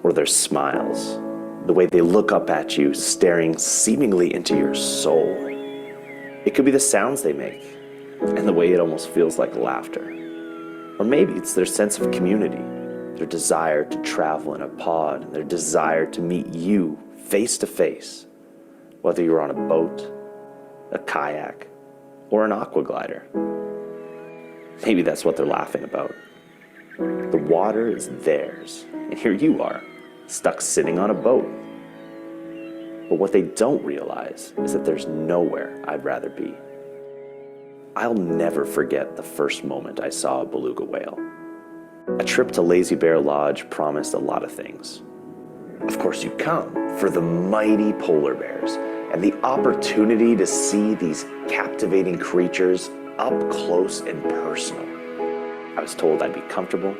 or their smiles, the way they look up at you, staring seemingly into your soul. It could be the sounds they make, and the way it almost feels like laughter. Or maybe it's their sense of community, their desire to travel in a pod, their desire to meet you face to face, whether you're on a boat, a kayak, or an aqua glider. Maybe that's what they're laughing about. The water is theirs, and here you are, stuck sitting on a boat. But what they don't realize is that there's nowhere I'd rather be. I'll never forget the first moment I saw a beluga whale. A trip to Lazy Bear Lodge promised a lot of things. Of course, you come for the mighty polar bears and the opportunity to see these captivating creatures up close and personal. I was told I'd be comfortable.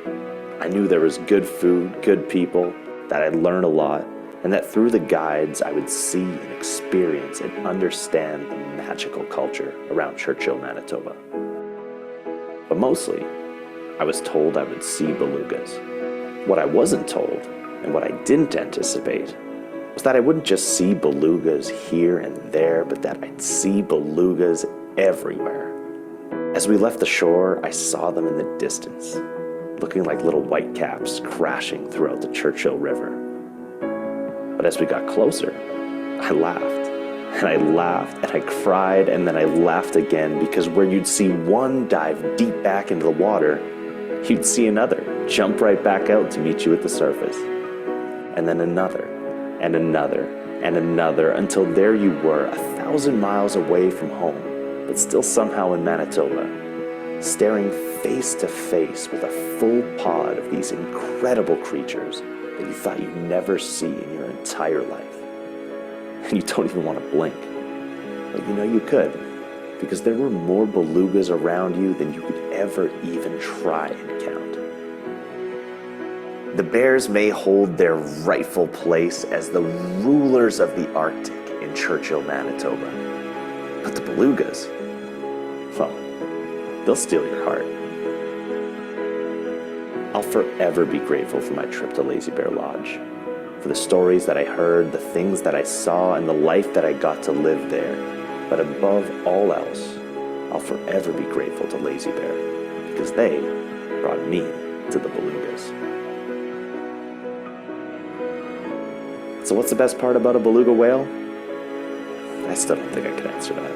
I knew there was good food, good people, that I'd learn a lot, and that through the guides I would see and experience and understand the magical culture around Churchill, Manitoba. But mostly, I was told I would see belugas. What I wasn't told, and what I didn't anticipate, was that I wouldn't just see belugas here and there, but that I'd see belugas everywhere. As we left the shore, I saw them in the distance, looking like little white caps crashing throughout the Churchill River. But as we got closer, I laughed, and I laughed, and I cried, and then I laughed again, because where you'd see one dive deep back into the water, you'd see another jump right back out to meet you at the surface. And then another, and another, and another, until there you were, 1,000 miles away from home, but still somehow in Manitoba, staring face to face with a full pod of these incredible creatures that you thought you'd never see in your entire life. And you don't even want to blink. But you know you could, because there were more belugas around you than you could ever even try and count. The bears may hold their rightful place as the rulers of the Arctic in Churchill, Manitoba. But the belugas, well, they'll steal your heart. I'll forever be grateful for my trip to Lazy Bear Lodge, for the stories that I heard, the things that I saw, and the life that I got to live there. But above all else, I'll forever be grateful to Lazy Bear, because they brought me to the belugas. So what's the best part about a beluga whale? I still don't think I can answer that.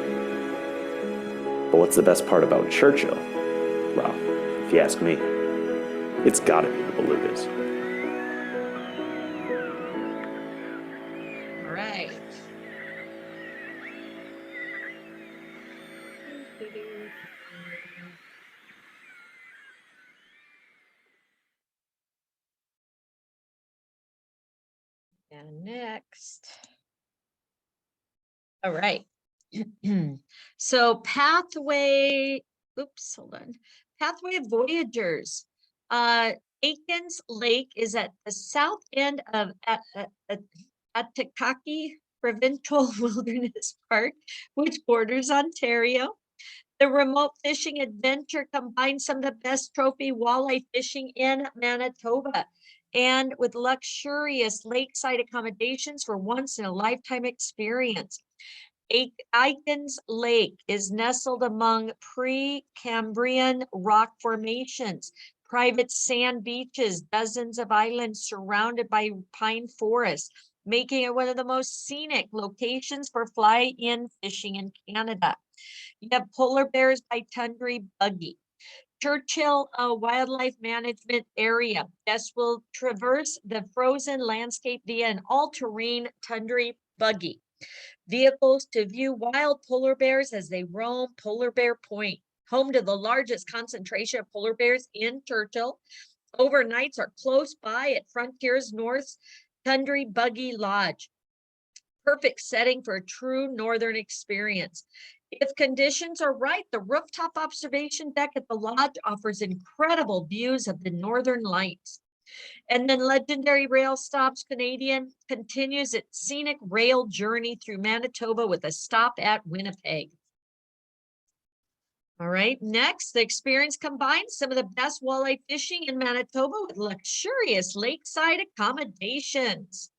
But what's the best part about Churchill? Well, if you ask me, it's gotta be the belugas. All right. And next. All right. So Pathway, oops, hold on. Pathway of Voyagers. Aikens Lake is at the south end of Atakaki Provincial Wilderness Park, which borders Ontario. The remote fishing adventure combines some of the best trophy walleye fishing in Manitoba, and with luxurious lakeside accommodations for once in a lifetime experience. Aikens Lake is nestled among Precambrian rock formations, private sand beaches, dozens of islands surrounded by pine forests, making it one of the most scenic locations for fly-in fishing in Canada. You have polar bears by Tundra Buggy. Churchill Wildlife Management Area. Guests will traverse the frozen landscape via an all-terrain tundra buggy. Vehicles to view wild polar bears as they roam Polar Bear Point, home to the largest concentration of polar bears in Churchill. Overnights are close by at Frontiers North's Tundra Buggy Lodge. Perfect setting for a true northern experience. If conditions are right, the rooftop observation deck at the lodge offers incredible views of the northern lights. And then Legendary Rail Stops Canadian continues its scenic rail journey through Manitoba with a stop at Winnipeg. All right, next, the experience combines some of the best walleye fishing in Manitoba with luxurious lakeside accommodations.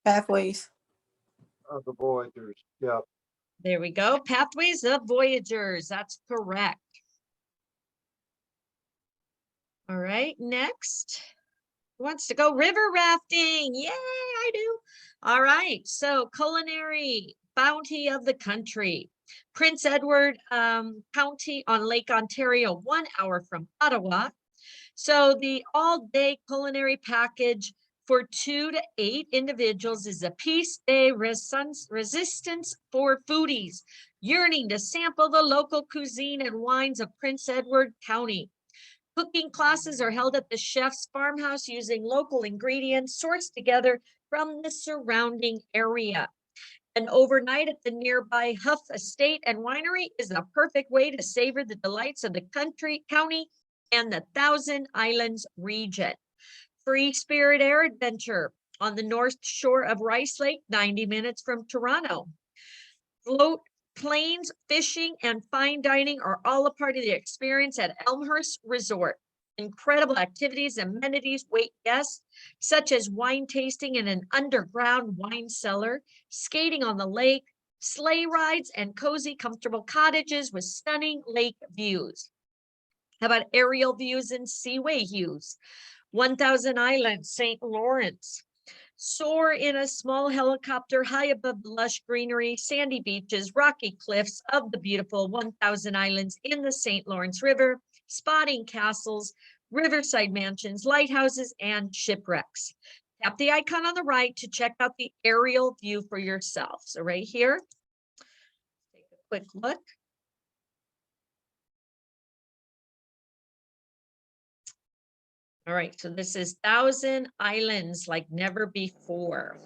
Pathways. The Voyagers, yeah. There we go. Pathways of Voyagers. That's correct. All right, next. Who wants to go river rafting? Yay, I do. All right, so culinary bounty of the country. Prince Edward County on Lake Ontario, 1 hour from Ottawa. So the all-day culinary package for 2 to 8 individuals is a piece de resistance for foodies yearning to sample the local cuisine and wines of Prince Edward County. Cooking classes are held at the chef's farmhouse using local ingredients sourced together from the surrounding area. An overnight at the nearby Huff Estate and Winery is a perfect way to savor the delights of the county, and the Thousand Islands region. Free Spirit Air Adventure on the north shore of Rice Lake, 90 minutes from Toronto. Float planes, fishing, and fine dining are all a part of the experience at Elmhurst Resort. Incredible activities and amenities wait guests, such as wine tasting in an underground wine cellar, skating on the lake, sleigh rides, and cozy, comfortable cottages with stunning lake views. How about aerial views and seaway views? 1,000 Islands, St. Lawrence. Soar in a small helicopter high above the lush greenery, sandy beaches, rocky cliffs of the beautiful 1,000 Islands in the St. Lawrence River, spotting castles, riverside mansions, lighthouses, and shipwrecks. Tap the icon on the right to check out the aerial view for yourself. So right here, take a quick look. All right, so this is 1,000 Islands like never before.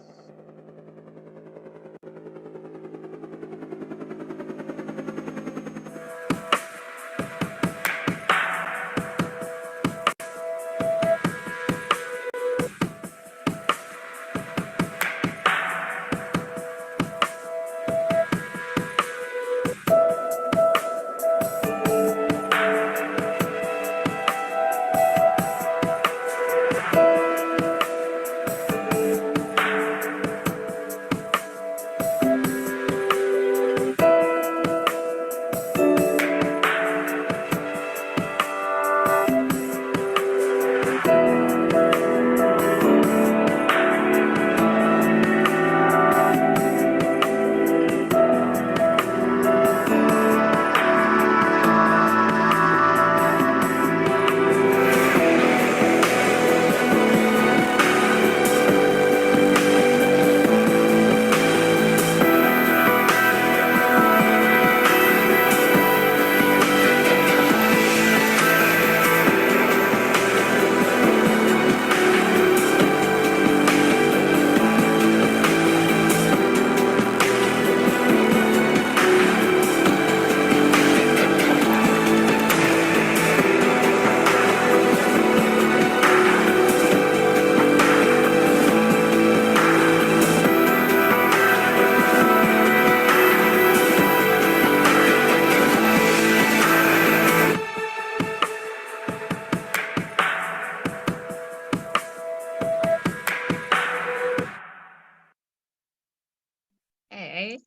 Okay.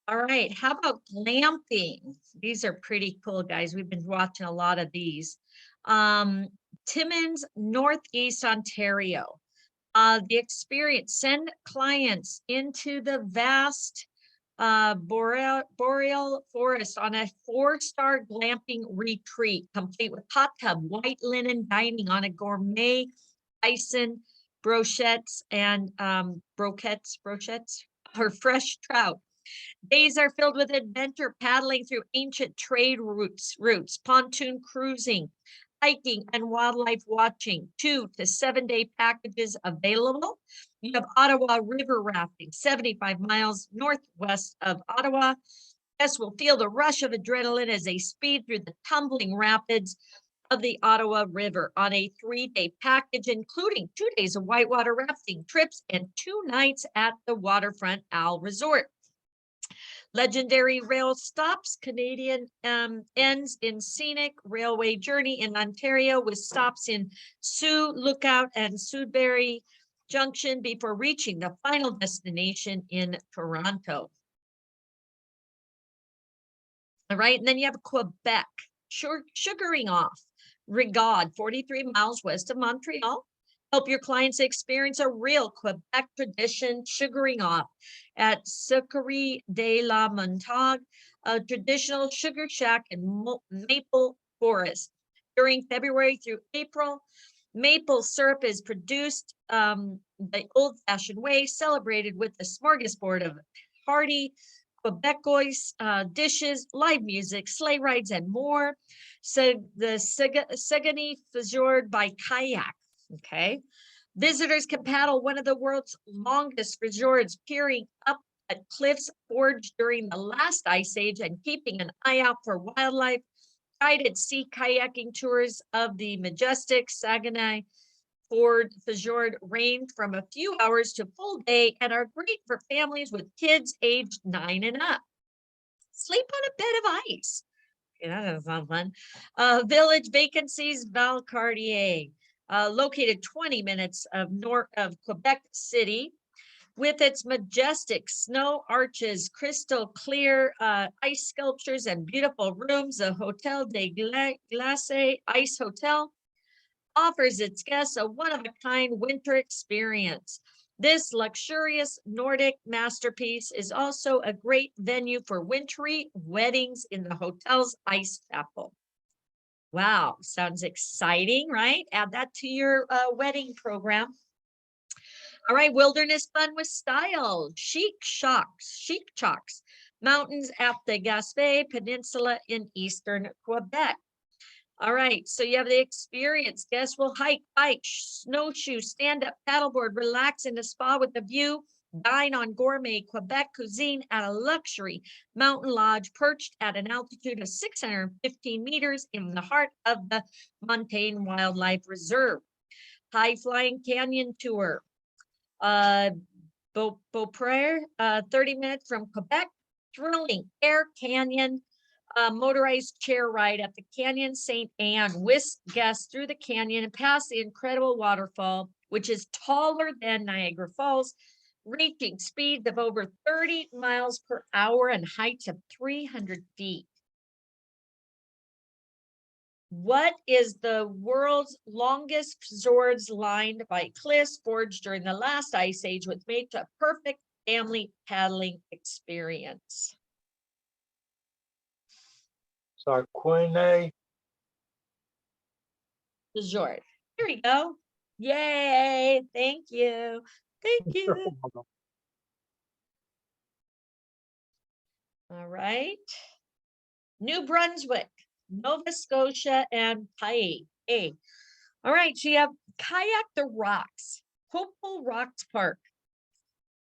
All right, how about glamping? These are pretty cool, guys. We've been watching a lot of these. Timmins, Northeast Ontario. The experience, send clients into the vast boreal forest on a 4-star glamping retreat, complete with hot tub, white linen dining on a gourmet bison brochettes and brochettes or fresh trout. Days are filled with adventure, paddling through ancient trade routes, pontoon cruising, hiking, and wildlife watching. 2 to 7 day packages available. You have Ottawa River rafting, 75 miles northwest of Ottawa. Guests will feel the rush of adrenaline as they speed through the tumbling rapids of the Ottawa River on a 3-day package, including 2 days of whitewater rafting trips and 2 nights at the Waterfront Owl Resort. Legendary rail stops, Canadian ends in scenic railway journey in Ontario with stops in Sioux Lookout and Sudbury Junction before reaching the final destination in Toronto. All right, and then you have Quebec, sugaring off, Rigaude, 43 miles west of Montreal. Help your clients experience a real Quebec tradition, sugaring off at Sucrerie de la Montagne, a traditional sugar shack and maple forest. During February through April, maple syrup is produced the old-fashioned way, celebrated with a smorgasbord of hearty Quebecois dishes, live music, sleigh rides, and more. So the Saguenay Fjord by kayak. Okay. Visitors can paddle one of the world's longest fjords, peering up at cliffs forged during the last ice age and keeping an eye out for wildlife. Guided sea kayaking tours of the majestic Saguenay Fjord range from a few hours to full day and are great for families with kids aged 9 and up. Sleep on a bed of ice. Yeah, that sounds fun. Village vacancies, Valcartier, located 20 minutes north of Quebec City, with its majestic snow arches, crystal clear ice sculptures, and beautiful rooms. The Hotel de Glace Ice Hotel offers its guests a one-of-a-kind winter experience. This luxurious Nordic masterpiece is also a great venue for wintry weddings in the hotel's ice chapel. Wow, sounds exciting, right? Add that to your wedding program. All right, wilderness fun with style. Chic Chalks, mountains at the Gaspé Peninsula in eastern Quebec. All right, so you have the experience. Guests will hike, bike, snowshoe, stand-up paddleboard, relax in a spa with a view, dine on gourmet Quebec cuisine at a luxury mountain lodge perched at an altitude of 615 meters in the heart of the Montaigne Wildlife Reserve. High-flying canyon tour. Beaupré, 30 minutes from Quebec. Thrilling Air Canyon motorized chair ride at the Canyon St. Anne, whisk guests through the canyon and past the incredible waterfall, which is taller than Niagara Falls, reaching speeds of over 30 miles per hour and heights of 300 feet. What is the world's longest fjords lined by cliffs forged during the last ice age, which made a perfect family paddling experience? Sarquene. Fjord. Here we go. Yay. Thank you. Thank you. All right. New Brunswick, Nova Scotia, and Hawaii. All right, so you have Kayak the Rocks, Hopeful Rocks Park.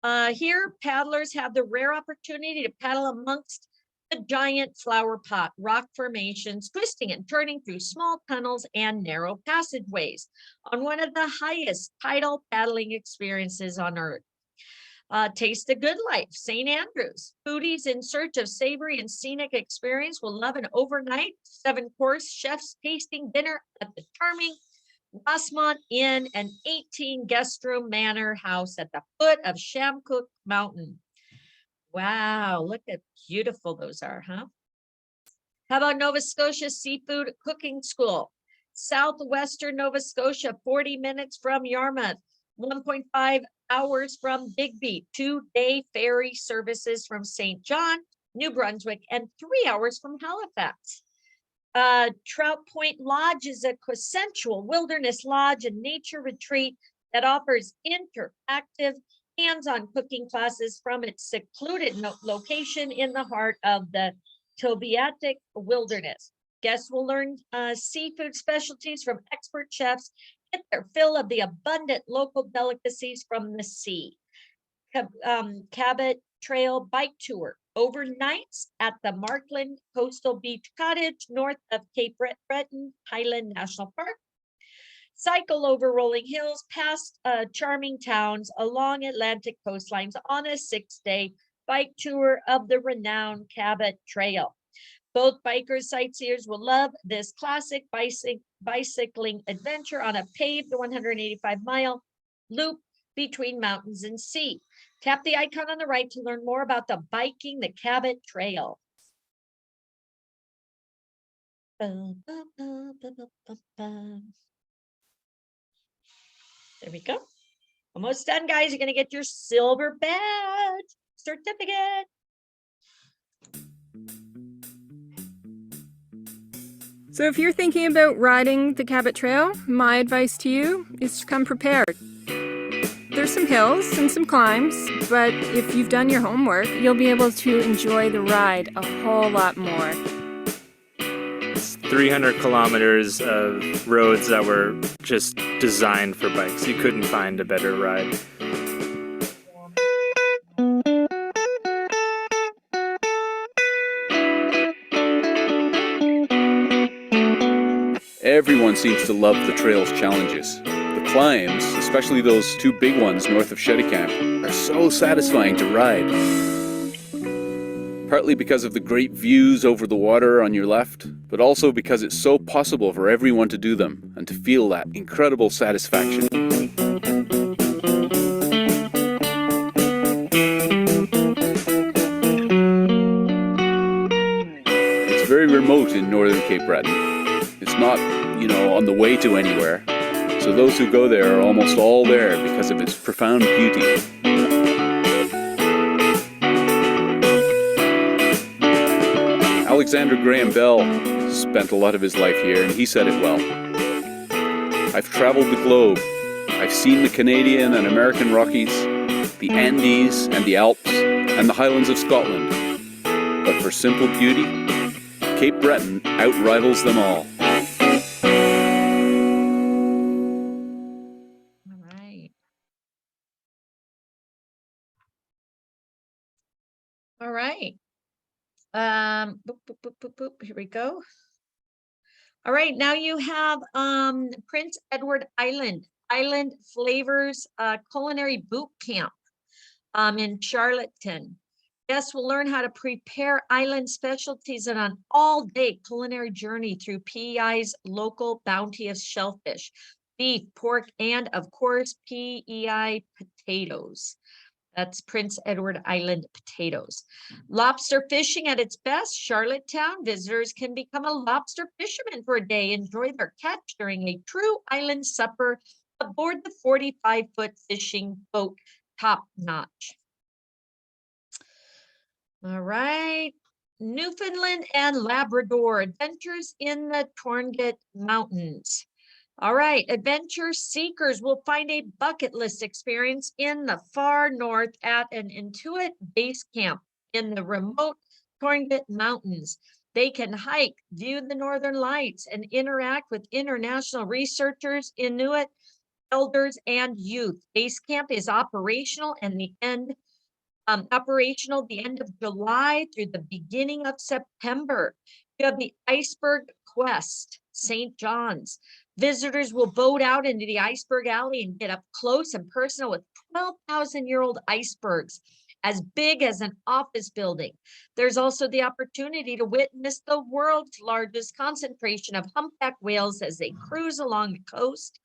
Here, paddlers have the rare opportunity to paddle amongst the giant flower pot rock formations, twisting and turning through small tunnels and narrow passageways on one of the highest tidal paddling experiences on Earth. Taste the Good Life, St. Andrews. Foodies in search of savory and scenic experience will love an overnight 7-course chef's tasting dinner at the charming Rossmont Inn, an 18 guest room manor house at the foot of Shamcook Mountain. Wow, look at beautiful those are, huh? How about Nova Scotia Seafood Cooking School? Southwestern Nova Scotia, 40 minutes from Yarmouth, 1.5 hours from Bigby, 2-day ferry services from St. John, New Brunswick, and 3 hours from Halifax. Trout Point Lodge is a quintessential wilderness lodge and nature retreat that offers interactive hands-on cooking classes from its secluded location in the heart of the Tobeatic Wilderness. Guests will learn seafood specialties from expert chefs, get their fill of the abundant local delicacies from the sea. Cabot Trail Bike Tour, overnights at the Markland Coastal Beach Cottage north of Cape Breton Highland National Park. Cycle over rolling hills past charming towns along Atlantic coastlines on a 6-day bike tour of the renowned Cabot Trail. Both bikers, sightseers will love this classic bicycling adventure on a paved 185-mile loop between mountains and sea. Tap the icon on the right to learn more about the biking the Cabot Trail. There we go. Almost done, guys. You're going to get your silver badge certificate. So if you're thinking about riding the Cabot Trail, my advice to you is to come prepared. There's some hills and some climbs, but if you've done your homework, you'll be able to enjoy the ride a whole lot more. It's 300 kilometers of roads that were just designed for bikes. You couldn't find a better ride. Everyone seems to love the trail's challenges. The climbs, especially those two big ones north of Camp, are so satisfying to ride. Partly because of the great views over the water on your left, but also because it's so possible for everyone to do them and to feel that incredible satisfaction. It's very remote in northern Cape Breton. It's not, on the way to anywhere. So those who go there are almost all there because of its profound beauty. Alexander Graham Bell spent a lot of his life here, and he said it well. I've traveled the globe. I've seen the Canadian and American Rockies, the Andes and the Alps, and the Highlands of Scotland. But for simple beauty, Cape Breton outrivals them all. All right. Boop, boop, boop, boop, boop. Here we go. All right, now you have Prince Edward Island Flavors Culinary Boot Camp in Charlottetown. Guests will learn how to prepare island specialties in an all-day culinary journey through PEI's local bounteous shellfish, beef, pork, and of course, PEI potatoes. That's Prince Edward Island potatoes. Lobster fishing at its best. Charlottetown visitors can become a lobster fisherman for a day. Enjoy their catch during a true island supper aboard the 45-foot fishing boat, top notch. All right. Newfoundland and Labrador adventures in the Torngat Mountains. All right, adventure seekers will find a bucket list experience in the far north at an Intuit base camp in the remote Torngat Mountains. They can hike, view the northern lights, and interact with international researchers, Inuit, elders, and youth. Base camp is operational and the end of July through the beginning of September. You have the Iceberg Quest, St. John's. Visitors will boat out into the Iceberg Alley and get up close and personal with 12,000-year-old icebergs, as big as an office building. There's also the opportunity to witness the world's largest concentration of humpback whales as they cruise along the coast.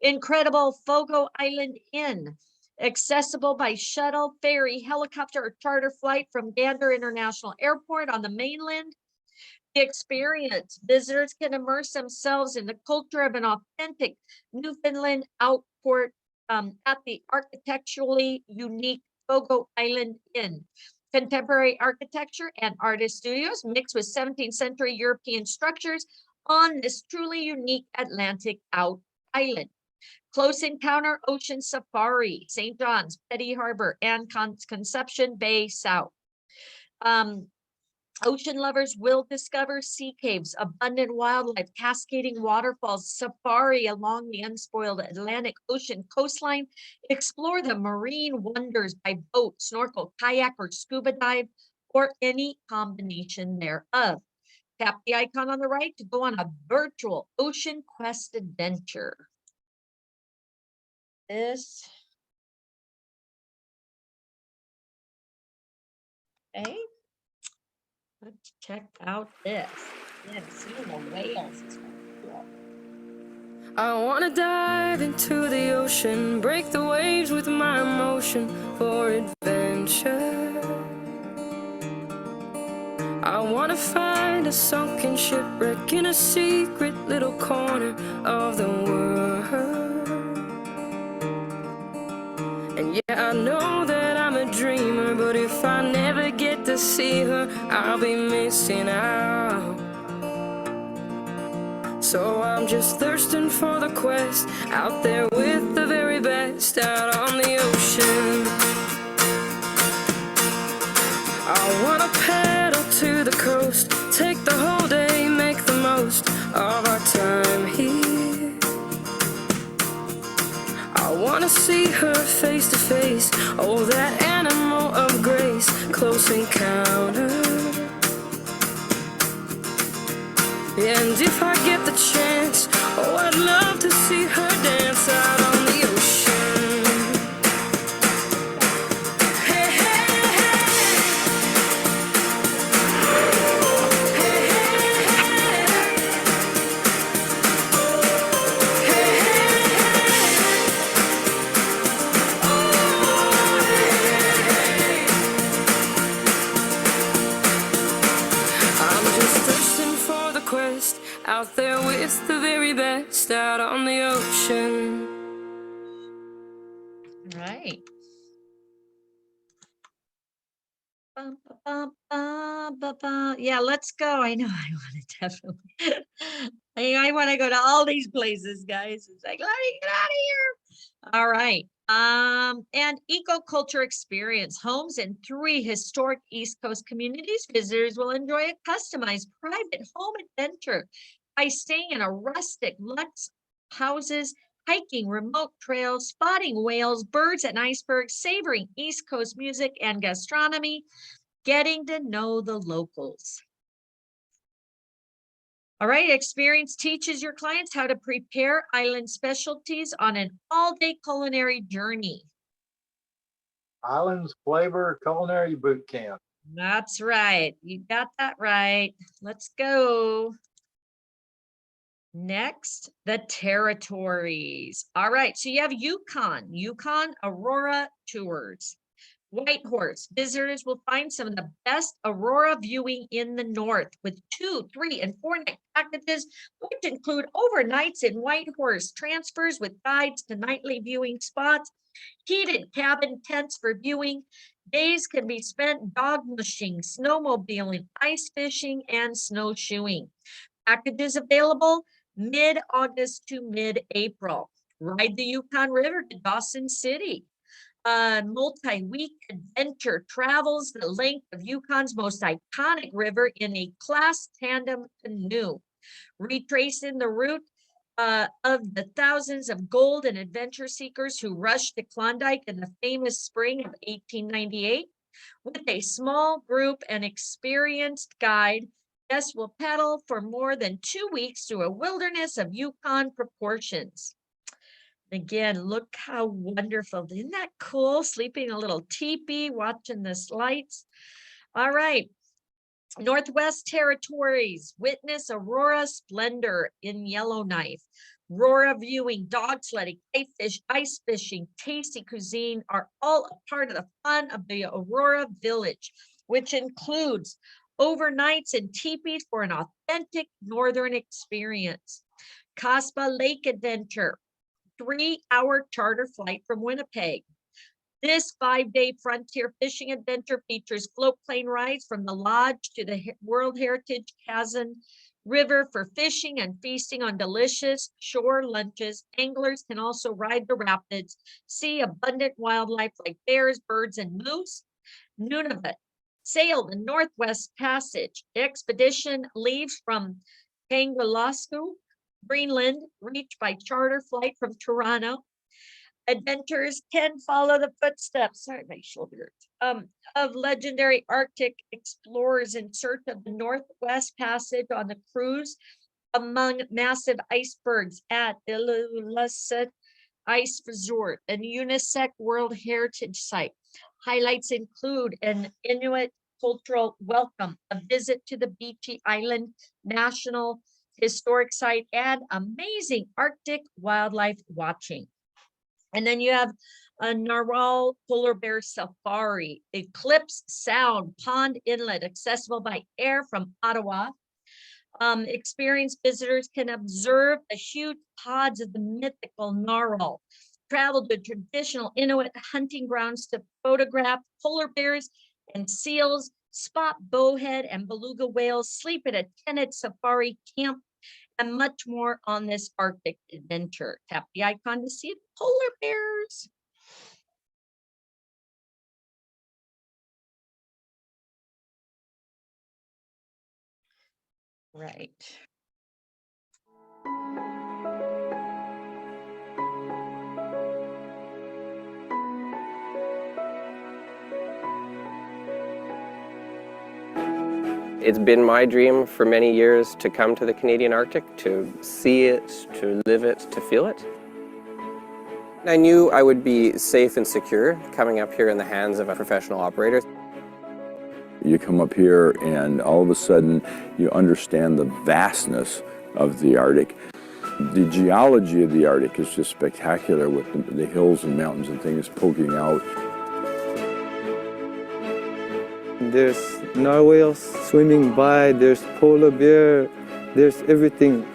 Incredible Fogo Island Inn, accessible by shuttle, ferry, helicopter, or charter flight from Gander International Airport on the mainland. The experience, visitors can immerse themselves in the culture of an authentic Newfoundland outport at the architecturally unique Fogo Island Inn. Contemporary architecture and artist studios mixed with 17th century European structures on this truly unique Atlantic out island. Close Encounter Ocean Safari, St. John's, Petty Harbor, and Conception Bay South. Ocean lovers will discover sea caves, abundant wildlife, cascading waterfalls, safari along the unspoiled Atlantic Ocean coastline, explore the marine wonders by boat, snorkel, kayak, or scuba dive, or any combination thereof. Tap the icon on the right to go on a virtual ocean quest adventure. Okay. Let's check out this. Yeah, seeing the whales. Cool. I wanna dive into the ocean, break the waves with my emotion for adventure. I wanna find a sunken shipwreck in a secret little corner of the world. And yeah, I know that I'm a dreamer, but if I never get to see her, I'll be missing out. So I'm just thirsting for the quest, out there with the very best, out on the ocean. I wanna paddle to the coast, take the whole day, make the most of our time here. I wanna see her face to face, oh that animal of grace, close encounter. And if I get the chance, oh I'd love to see her dance out on the ocean. Hey, hey, hey. Hey, hey, hey. Hey, hey, hey. Oh, hey, hey. I'm just thirsting for the quest, out there with the very best, out on the ocean. Right. Bum, ba, bum, ba, ba, ba. Yeah, let's go. I know I want to definitely. I want to go to all these places, guys. It's like, let me get out of here. All right. And eco-culture experience, homes in 3 historic East Coast communities. Visitors will enjoy a customized private home adventure by staying in a rustic Lux houses, hiking remote trails, spotting whales, birds, and icebergs, savoring East Coast music and gastronomy, getting to know the locals. All right, experience teaches your clients how to prepare island specialties on an all-day culinary journey. Islands Flavor Culinary Boot Camp. That's right. You got that right. Let's go. Next, the territories. All right, so you have Yukon Aurora tours. Whitehorse, visitors will find some of the best aurora viewing in the north with 2, 3, and 4-night packages, which include overnights in Whitehorse, transfers with guides to nightly viewing spots, heated cabin tents for viewing. Days can be spent dog mushing, snowmobiling, ice fishing, and snowshoeing. Packages available mid-August to mid-April. Ride the Yukon River to Dawson City. Multi-week adventure travels the length of Yukon's most iconic river in a class tandem canoe, retracing the route of the thousands of gold and adventure seekers who rushed to Klondike in the famous spring of 1898. With a small group and experienced guide, guests will pedal for more than 2 weeks through a wilderness of Yukon proportions. Again, look how wonderful. Isn't that cool? Sleeping in a little teepee, watching the lights. All right. Northwest Territories, witness aurora splendor in Yellowknife. Aurora viewing, dog sledding, ice fishing, tasty cuisine are all a part of the fun of the Aurora Village, which includes overnights in teepees for an authentic northern experience. Caspa Lake Adventure, 3-hour charter flight from Winnipeg. This 5-day frontier fishing adventure features float plane rides from the lodge to the World Heritage Chasm River for fishing and feasting on delicious shore lunches. Anglers can also ride the rapids, see abundant wildlife like bears, birds, and moose. Nunavut, sail the Northwest Passage. Expedition leaves from Kangalasku, Greenland, reached by charter flight from Toronto. Adventurers can follow the footsteps, sorry, my shoulder hurts, of legendary Arctic explorers in search of the Northwest Passage on the cruise among massive icebergs at Ilulissat Ice Resort, an UNESCO World Heritage Site. Highlights include an Inuit cultural welcome, a visit to the Beachy Island National Historic Site, and amazing Arctic wildlife watching. And then you have a narwhal polar bear safari, Eclipse Sound Pond Inlet, accessible by air from Ottawa. Experienced visitors can observe the huge pods of the mythical narwhal, travel to traditional Inuit hunting grounds to photograph polar bears and seals, spot bowhead and beluga whales, sleep at a tented safari camp, and much more on this Arctic adventure. Tap the icon to see polar bears. Right. It's been my dream for many years to come to the Canadian Arctic, to see it, to live it, to feel it. I knew I would be safe and secure coming up here in the hands of a professional operator. You come up here and all of a sudden you understand the vastness of the Arctic. The geology of the Arctic is just spectacular with the hills and mountains and things poking out. There's narwhals swimming by, there's polar bear, there's everything.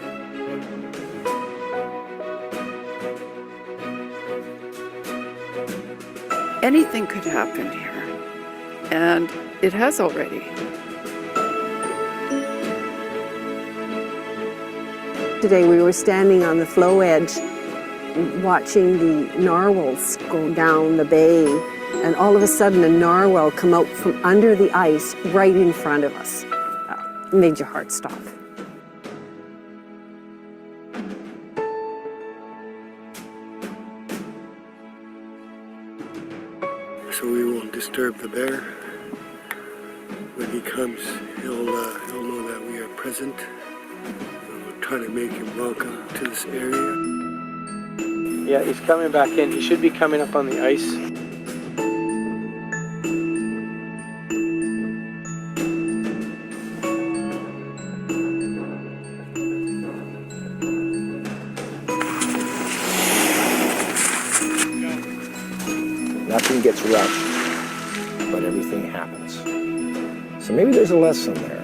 Anything could happen here, and it has already. Today we were standing on the floe edge watching the narwhals go down the bay, and all of a sudden a narwhal come out from under the ice right in front of us. It made your heart stop. So we won't disturb the bear. When he comes, he'll know that we are present. We'll try to make him welcome to this area. Yeah, he's coming back in. He should be coming up on the ice. Nothing gets rushed, but everything happens. So maybe there's a lesson there.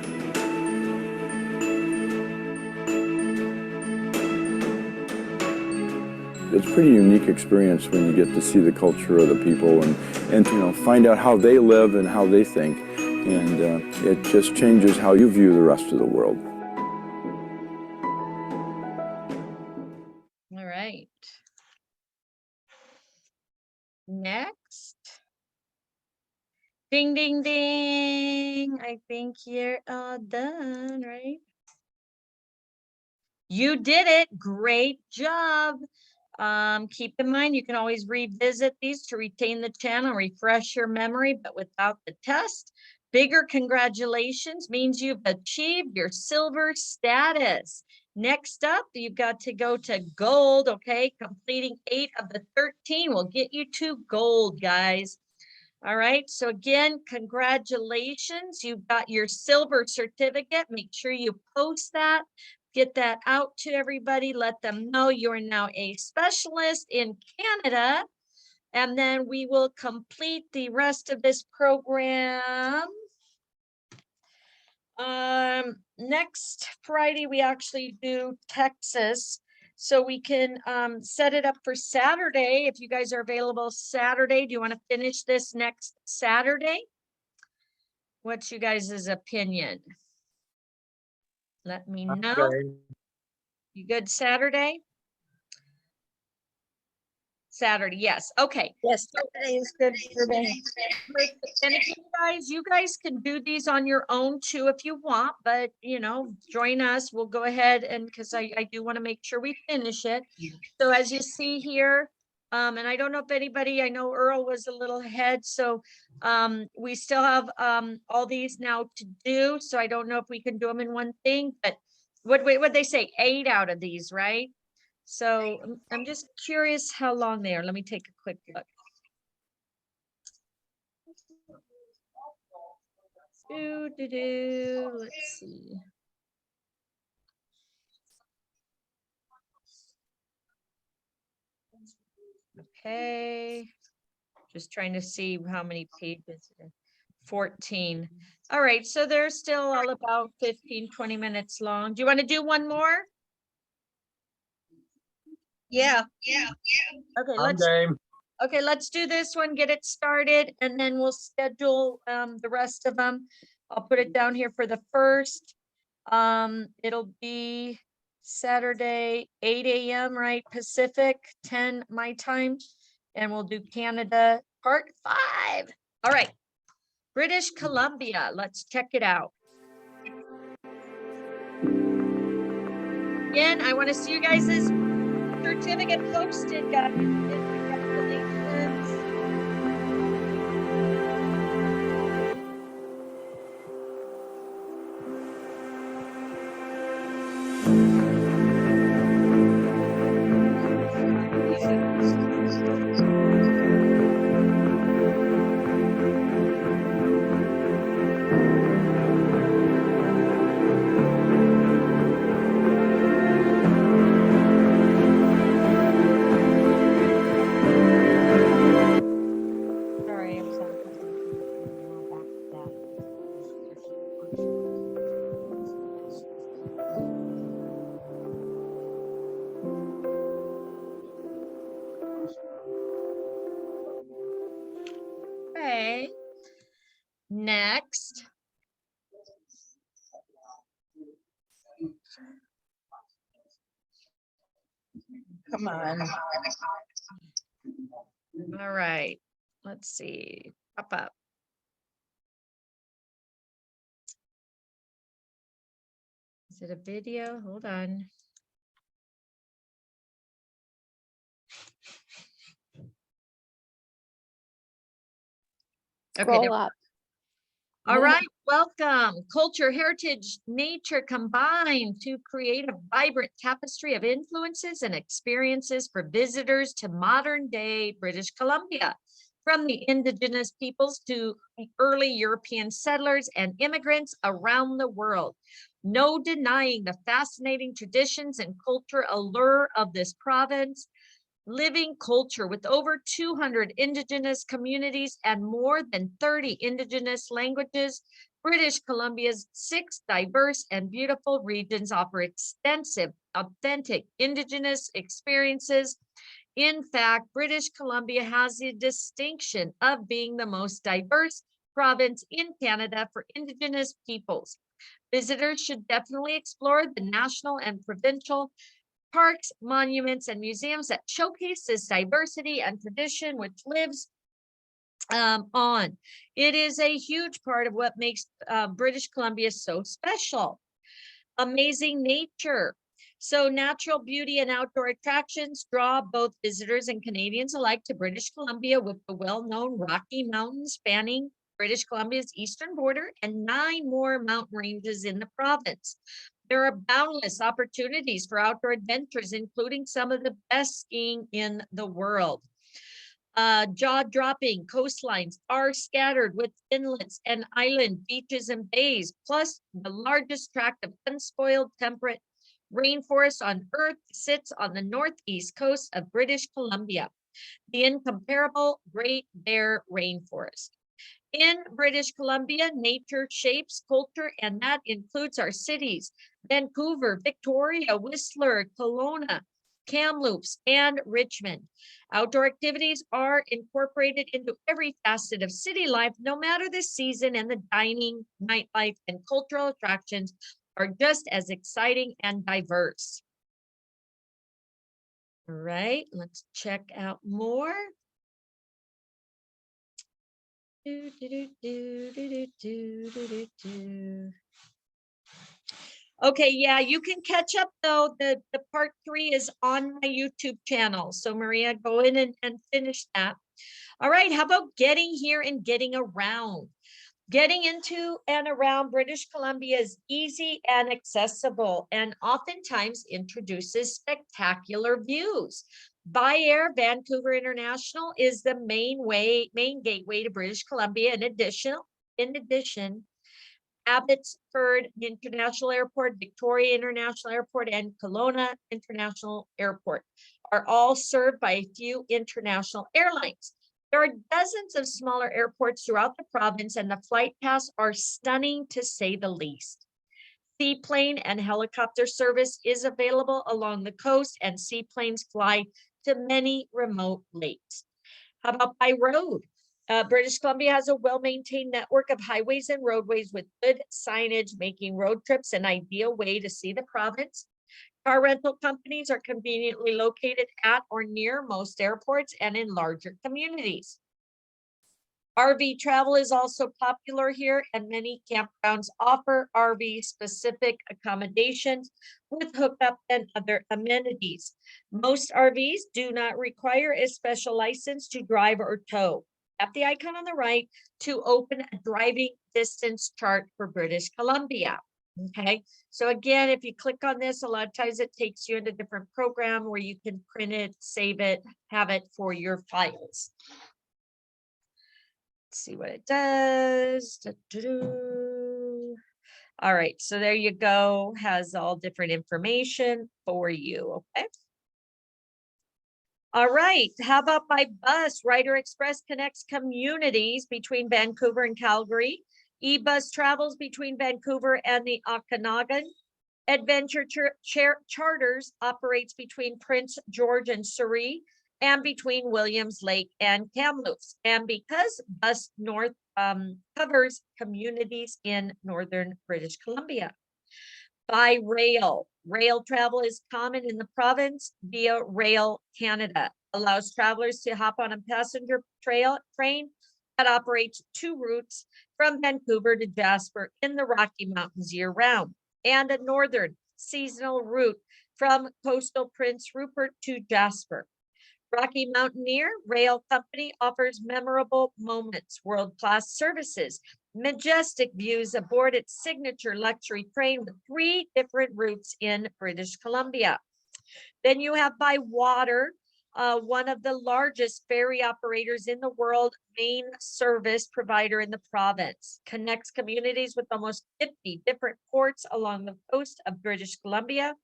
It's a pretty unique experience when you get to see the culture of the people and you know, find out how they live and how they think. And it just changes how you view the rest of the world. All right. Next. Ding, ding, ding. I think you're all done, right? You did it. Great job. Keep in mind, you can always revisit these to retain the channel, refresh your memory, but without the test, bigger congratulations means you've achieved your silver status. Next up, you've got to go to gold, okay? Completing 8 of the 13 will get you to gold, guys. All right, so again, congratulations. You've got your silver certificate. Make sure you post that. Get that out to everybody. Let them know you're now a specialist in Canada. And then we will complete the rest of this program. Next Friday, we actually do Texas. So we can set it up for Saturday. If you guys are available Saturday, do you want to finish this next Saturday? What's you guys' opinion? Let me know. Okay. You good Saturday? Saturday, yes. Okay. Yes, Saturday is good for me. And if you guys can do these on your own too if you want, but you know, join us. We'll go ahead and because I do want to make sure we finish it. So as you see here, and I don't know if anybody, I know Earl was a little ahead, so we still have all these now to do. So I don't know if we can do them in one thing, but what they say, 8 out of these, right? So I'm just curious how long they are. Let me take a quick look. Let's see. Okay. Just trying to see how many pages. 14. All right. So they're still all about 15, 20 minutes long. Do you want to do one more? Yeah. Okay, let's do this one, get it started, and then we'll schedule the rest of them. I'll put it down here for the first. It'll be Saturday, 8 a.m., right, Pacific, 10 my time. And we'll do Canada part 5. All right. British Columbia. Let's check it out. Again, I want to see you guys' certificate posted, guys. Congratulations. Sorry, I'm sorry. Okay. Next. Come on. All right. Let's see. Pop up. Is it a video? Hold on. Okay. Scroll up. All right, welcome. Culture, heritage, nature combine to create a vibrant tapestry of influences and experiences for visitors to modern day British Columbia. From the indigenous peoples to the early European settlers and immigrants around the world. No denying the fascinating traditions and culture allure of this province. Living culture with over 200 indigenous communities and more than 30 indigenous languages, British Columbia's 6 diverse and beautiful regions offer extensive, authentic indigenous experiences. In fact, British Columbia has the distinction of being the most diverse province in Canada for indigenous peoples. Visitors should definitely explore the national and provincial parks, monuments, and museums that showcase this diversity and tradition which lives on. It is a huge part of what makes British Columbia so special. Amazing nature. So natural beauty and outdoor attractions draw both visitors and Canadians alike to British Columbia with the well-known Rocky Mountains spanning British Columbia's eastern border and 9 more mountain ranges in the province. There are boundless opportunities for outdoor adventures, including some of the best skiing in the world. Jaw-dropping coastlines are scattered with inlets and island beaches and bays, plus the largest tract of unspoiled temperate rainforest on Earth sits on the northeast coast of British Columbia, the incomparable Great Bear Rainforest. In British Columbia, nature shapes culture, and that includes our cities, Vancouver, Victoria, Whistler, Kelowna, Kamloops, and Richmond. Outdoor activities are incorporated into every facet of city life, no matter the season, and the dining, nightlife, and cultural attractions are just as exciting and diverse. All right, let's check out more. Okay, yeah, you can catch up though. The part 3 is on my YouTube channel. So Maria, go in and finish that. All right, how about getting here and getting around? Getting into and around British Columbia is easy and accessible and oftentimes introduces spectacular views. By air, Vancouver International is the main gateway to British Columbia. In addition, Abbotsford International Airport, Victoria International Airport, and Kelowna International Airport are all served by a few international airlines. There are dozens of smaller airports throughout the province, and the flight paths are stunning to say the least. Seaplane and helicopter service is available along the coast, and seaplanes fly to many remote lakes. How about by road? British Columbia has a well-maintained network of highways and roadways with good signage, making road trips an ideal way to see the province. Car rental companies are conveniently located at or near most airports and in larger communities. RV travel is also popular here, and many campgrounds offer RV specific accommodations with hookup and other amenities. Most RVs do not require a special license to drive or tow. Tap the icon on the right to open a driving distance chart for British Columbia. Okay, so again, if you click on this, a lot of times it takes you into a different program where you can print it, save it, have it for your files. See what it does. All right, so there you go. Has all different information for you. Okay. All right, how about by bus? Ryder Express connects communities between Vancouver and Calgary. E-bus travels between Vancouver and the Okanagan. Adventure Charters operates between Prince George and Surrey, and between Williams Lake and Kamloops. And because Bus North covers communities in northern British Columbia. By rail, rail travel is common in the province via Rail Canada, allows travelers to hop on a passenger train that operates 2 routes from Vancouver to Jasper in the Rocky Mountains year round, and a northern seasonal route from coastal Prince Rupert to Jasper. Rocky Mountaineer Rail Company offers memorable moments, world-class services, majestic views aboard its signature luxury train with 3 different routes in British Columbia. Then you have by water, one of the largest ferry operators in the world, main service provider in the province, connects communities with almost 50 different ports along the coast of British Columbia.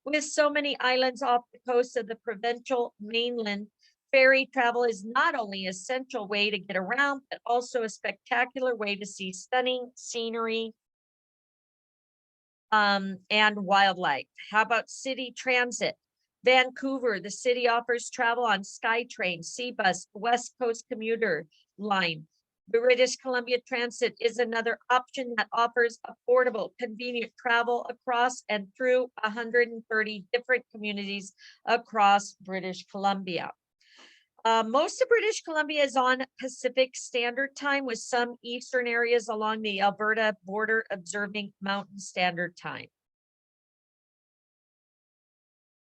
With so many islands off the coast of the provincial mainland, ferry travel is not only an essential way to get around, but also a spectacular way to see stunning scenery and wildlife. How about city transit? Vancouver, the city offers travel on SkyTrain, SeaBus, West Coast Commuter Line. British Columbia Transit is another option that offers affordable, convenient travel across and through 130 different communities across British Columbia. Most of British Columbia is on Pacific Standard Time, with some eastern areas along the Alberta border observing Mountain Standard Time.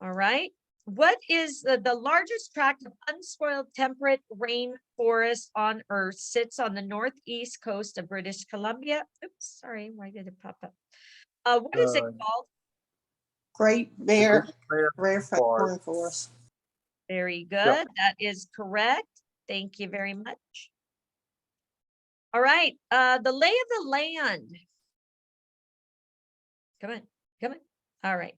All right. What is the largest tract of unspoiled temperate rainforest on Earth? Sits on the northeast coast of British Columbia. Oops, sorry, why did it pop up? What is it called? Great Bear Rainforest Forest. Very good. Yep. That is correct. Thank you very much. All right. The lay of the land. Come on, come on. All right.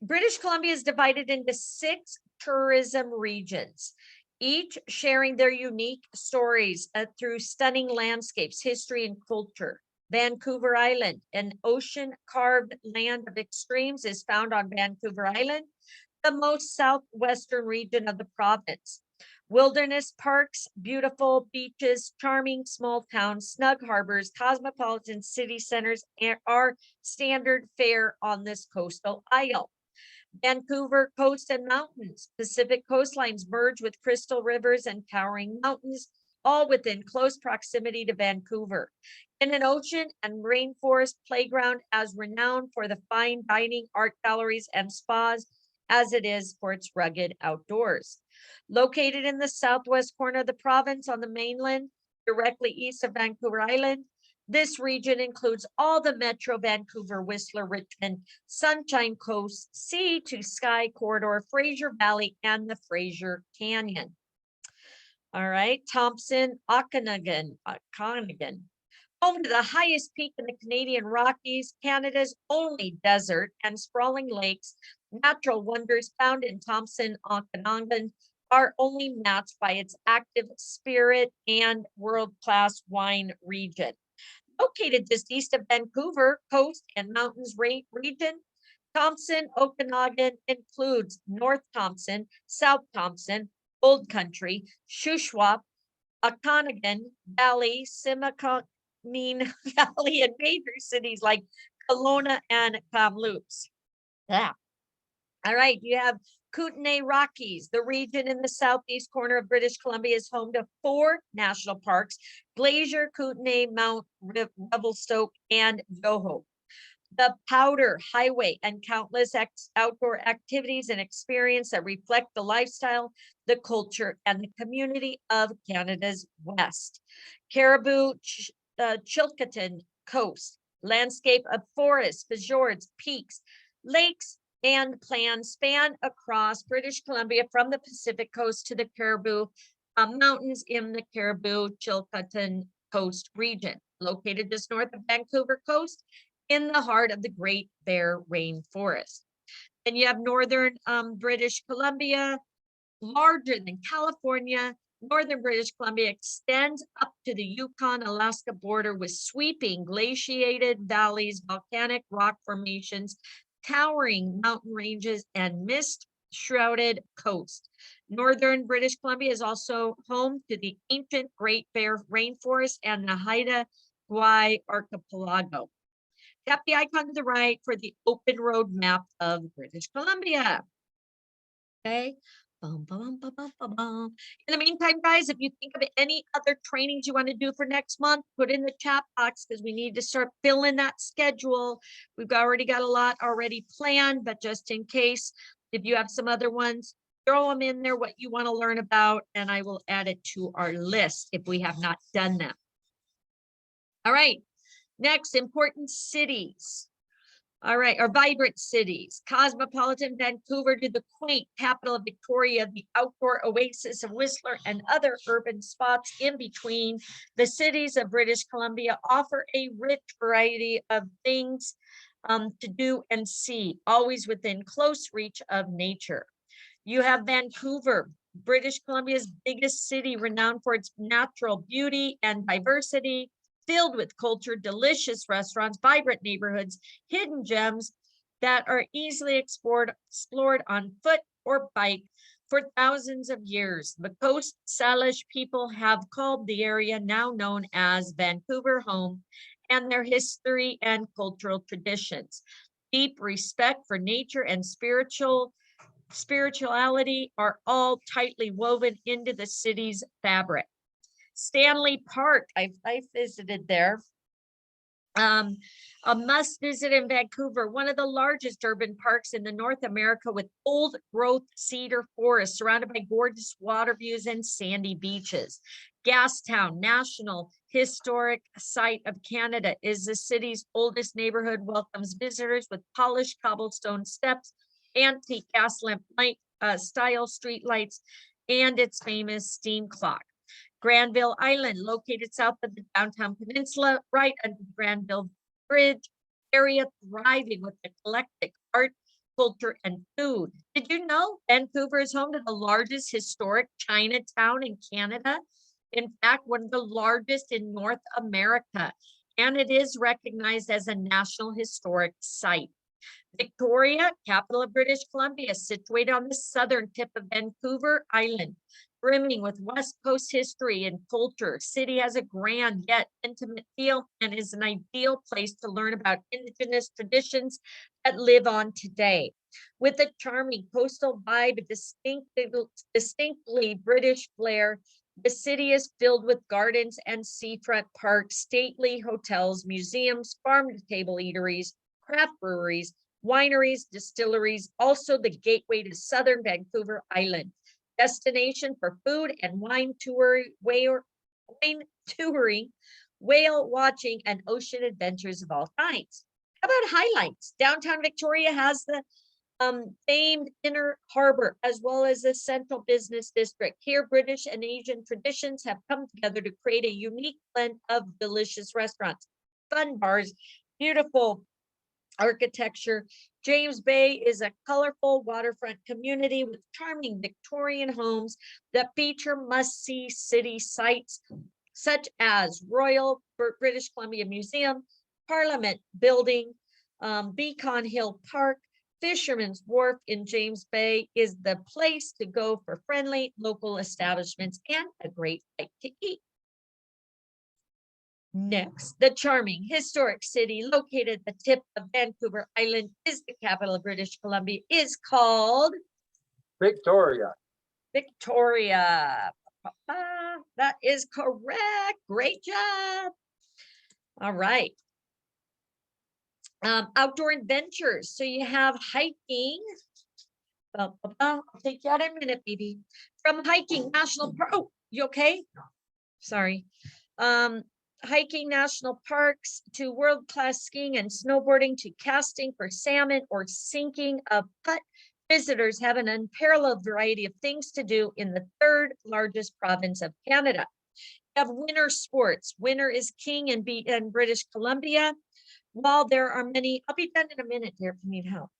British Columbia is divided into 6 tourism regions, each sharing their unique stories through stunning landscapes, history, and culture. Vancouver Island, an ocean-carved land of extremes, is found on Vancouver Island, the most southwestern region of the province. Wilderness parks, beautiful beaches, charming small towns, snug harbors, cosmopolitan city centers are standard fare on this coastal isle. Vancouver coast and mountains, Pacific coastlines merge with crystal rivers and towering mountains, all within close proximity to Vancouver. In an ocean and rainforest playground as renowned for the fine dining, art galleries, and spas as it is for its rugged outdoors. Located in the southwest corner of the province on the mainland, directly east of Vancouver Island, this region includes all the Metro Vancouver, Whistler, Richmond, Sunshine Coast, Sea to Sky Corridor, Fraser Valley, and the Fraser Canyon. All right, Thompson, Okanagan, home to the highest peak in the Canadian Rockies, Canada's only desert, and sprawling lakes. Natural wonders found in Thompson, Okanagan are only matched by its active spirit and world-class wine region. Located just east of Vancouver coast and mountains region, Thompson, Okanagan includes North Thompson, South Thompson, Old Country, Shuswap, Okanagan Valley, Simcoe Valley, and major cities like Kelowna and Kamloops. Yeah. All right, you have Kootenay Rockies. The region in the southeast corner of British Columbia is home to 4 national parks: Glacier, Kootenay, Mount Revelstoke, and Yoho. The Powder Highway and countless outdoor activities and experience that reflect the lifestyle, the culture, and the community of Canada's West. Caribou, Chilcotin Coast, landscape of forests, fjords, peaks, lakes, and plans span across British Columbia from the Pacific coast to the Caribou Mountains in the Caribou-Chilcotin Coast region, located just north of Vancouver Coast in the heart of the Great Bear Rainforest. Then you have northern British Columbia, larger than California. Northern British Columbia extends up to the Yukon-Alaska border with sweeping glaciated valleys, volcanic rock formations, towering mountain ranges, and mist-shrouded coast. Northern British Columbia is also home to the ancient Great Bear Rainforest and the Haida Gwaii Archipelago. Tap the icon to the right for the open road map of British Columbia. Okay. Bum, bum, bum, bum, bum, bum. In the meantime, guys, if you think of any other trainings you want to do for next month, put in the chat box because we need to start filling that schedule. We've already got a lot already planned, but just in case, if you have some other ones, throw them in there, what you want to learn about, and I will add it to our list if we have not done them. All right. Next, important cities. All right, our vibrant cities. Cosmopolitan Vancouver to the quaint capital of Victoria, the outdoor oasis of Whistler, and other urban spots in between. The cities of British Columbia offer a rich variety of things to do and see, always within close reach of nature. You have Vancouver, British Columbia's biggest city, renowned for its natural beauty and diversity, filled with culture, delicious restaurants, vibrant neighborhoods, hidden gems that are easily explored on foot or bike for thousands of years. The Coast Salish people have called the area now known as Vancouver home, and their history and cultural traditions. Deep respect for nature and spirituality are all tightly woven into the city's fabric. Stanley Park, I visited there. A must visit in Vancouver, one of the largest urban parks in the North America, with old growth cedar forests surrounded by gorgeous water views and sandy beaches. Gastown, National Historic Site of Canada, is the city's oldest neighborhood, welcomes visitors with polished cobblestone steps, antique gas lamp light style street lights, and its famous steam clock. Granville Island, located south of the downtown peninsula, right under the Granville Bridge, area thriving with eclectic art, culture, and food. Did you know Vancouver is home to the largest historic Chinatown in Canada? In fact, one of the largest in North America, and it is recognized as a National Historic Site. Victoria, capital of British Columbia, situated on the southern tip of Vancouver Island, brimming with West Coast history and culture. City has a grand yet intimate feel and is an ideal place to learn about Indigenous traditions that live on today. With a charming coastal vibe, a distinctly British flair, the city is filled with gardens and seafront parks, stately hotels, museums, farm-to-table eateries, craft breweries, wineries, distilleries, also the gateway to southern Vancouver Island. Destination for food and wine touring, whale watching, and ocean adventures of all kinds. How about highlights? Downtown Victoria has the famed Inner Harbor, as well as the Central Business District. Here, British and Asian traditions have come together to create a unique blend of delicious restaurants, fun bars, beautiful architecture. James Bay is a colorful waterfront community with charming Victorian homes that feature must-see city sites such as Royal British Columbia Museum, Parliament Building, Beacon Hill Park. Fisherman's Wharf in James Bay is the place to go for friendly local establishments and a great bite to eat. Next, the charming historic city located at the tip of Vancouver Island is the capital of British Columbia, is called Victoria. Victoria. That is correct. Great job. All right. Outdoor adventures. So you have hiking. I'll take you out in a minute, baby. From hiking national park. Oh, you okay? Sorry. Hiking national parks to world-class skiing and snowboarding to casting for salmon or sinking a putt. Visitors have an unparalleled variety of things to do in the third largest province of Canada. You have winter sports. Winter is king in British Columbia. While there are many, I'll be done in a minute here if you need help.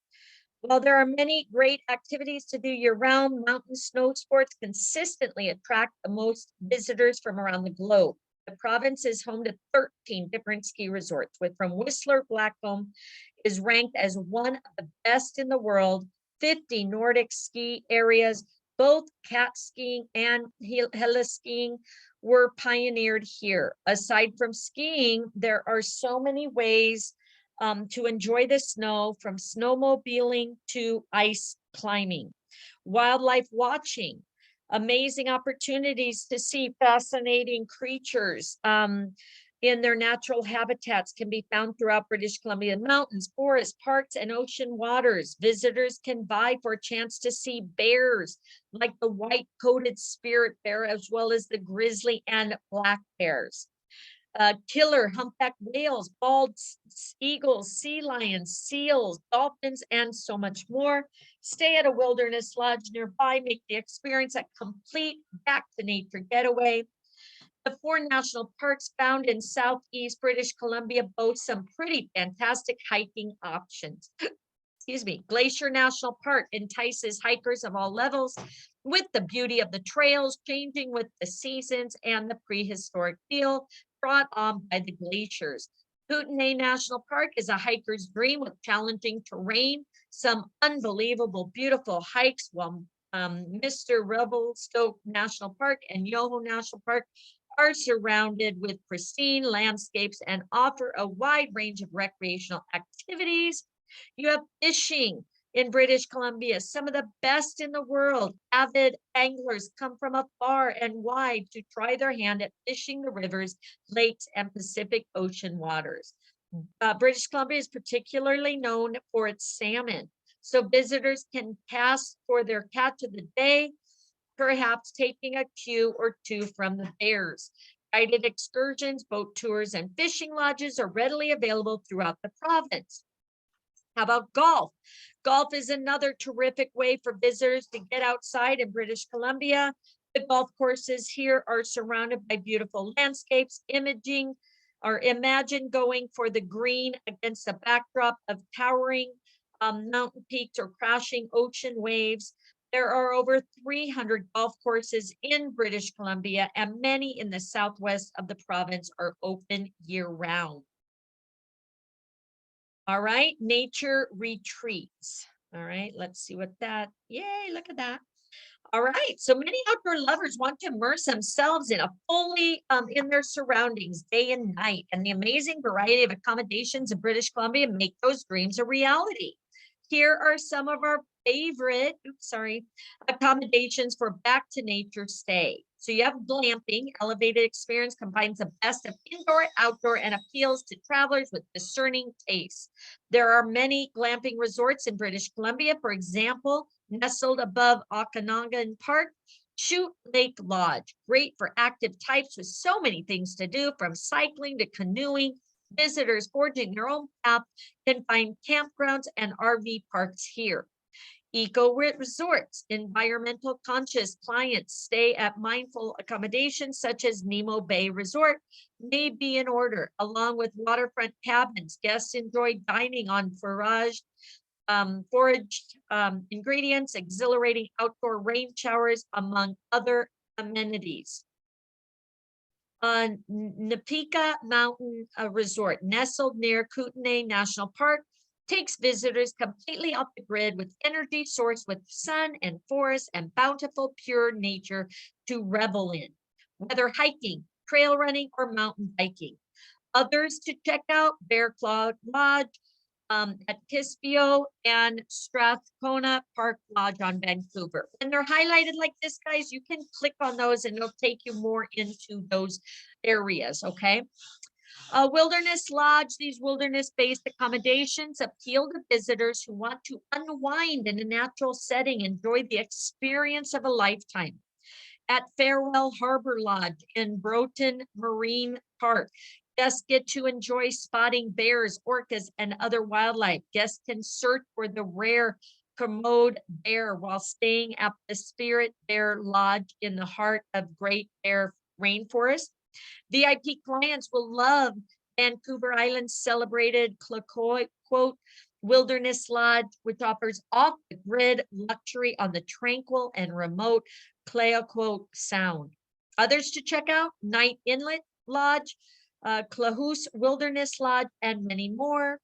While there are many great activities to do year-round, mountain snow sports consistently attract the most visitors from around the globe. The province is home to 13 different ski resorts, with from Whistler, Blackcomb is ranked as one of the best in the world. 50 Nordic ski areas, both cat skiing and heli-skiing were pioneered here. Aside from skiing, there are so many ways to enjoy the snow, from snowmobiling to ice climbing. Wildlife watching, amazing opportunities to see fascinating creatures in their natural habitats can be found throughout British Columbia. Mountains, forests, parks, and ocean waters. Visitors can vie for a chance to see bears, like the white-coated spirit bear, as well as the grizzly and black bears. Killer humpback whales, bald eagles, sea lions, seals, dolphins, and so much more. Stay at a wilderness lodge nearby. Make the experience a complete back to nature getaway. The 4 national parks found in southeast British Columbia boast some pretty fantastic hiking options. Excuse me. Glacier National Park entices hikers of all levels with the beauty of the trails changing with the seasons and the prehistoric feel brought on by the glaciers. Kootenay National Park is a hiker's dream with challenging terrain, some unbelievable, beautiful hikes, while Mr. Revelstoke National Park and Yoho National Park are surrounded with pristine landscapes and offer a wide range of recreational activities. You have fishing in British Columbia, some of the best in the world. Avid anglers come from afar and wide to try their hand at fishing the rivers, lakes, and Pacific Ocean waters. British Columbia is particularly known for its salmon, so visitors can cast for their catch of the day, perhaps taking a cue or two from the bears. Guided excursions, boat tours, and fishing lodges are readily available throughout the province. How about golf? Golf is another terrific way for visitors to get outside in British Columbia. The golf courses here are surrounded by beautiful landscapes. Imagine going for the green against a backdrop of towering mountain peaks or crashing ocean waves. There are over 300 golf courses in British Columbia, and many in the southwest of the province are open year-round. All right, nature retreats. All right, let's see what that, yay, look at that. All right, so many outdoor lovers want to immerse themselves in a fully in their surroundings day and night, and the amazing variety of accommodations in British Columbia make those dreams a reality. Here are some of our favorite, accommodations for back to nature stay. So you have glamping. Elevated experience combines the best of indoor, outdoor, and appeals to travelers with discerning tastes. There are many glamping resorts in British Columbia. For example, nestled above Okanagan Park, Shoot Lake Lodge, great for active types with so many things to do, from cycling to canoeing. Visitors forging their own path can find campgrounds and RV parks here. Eco resorts, environmental conscious clients stay at mindful accommodations such as Nemo Bay Resort may be in order. Along with waterfront cabins, guests enjoy dining on foraged ingredients, exhilarating outdoor rain showers, among other amenities. Napika Mountain Resort, nestled near Kootenay National Park, takes visitors completely off the grid with energy sourced with sun and forest and bountiful pure nature to revel in. Whether hiking, trail running, or mountain biking, Others to check out: Bear Claw Lodge at Kispio and Strathcona Park Lodge on Vancouver. When they're highlighted like this, guys, you can click on those and it'll take you more into those areas, okay? Wilderness Lodge, these wilderness-based accommodations appeal to visitors who want to unwind in a natural setting, enjoy the experience of a lifetime. At Farewell Harbor Lodge in Broughton Marine Park, guests get to enjoy spotting bears, orcas, and other wildlife. Guests can search for the rare commode bear while staying at the Spirit Bear Lodge in the heart of Great Bear Rainforest. VIP clients will love Vancouver Island's celebrated Clacoy quote Wilderness Lodge, which offers off-the-grid luxury on the tranquil and remote Clayoquot Sound. Others to check out: Night Inlet Lodge, Clahoose Wilderness Lodge, and many more.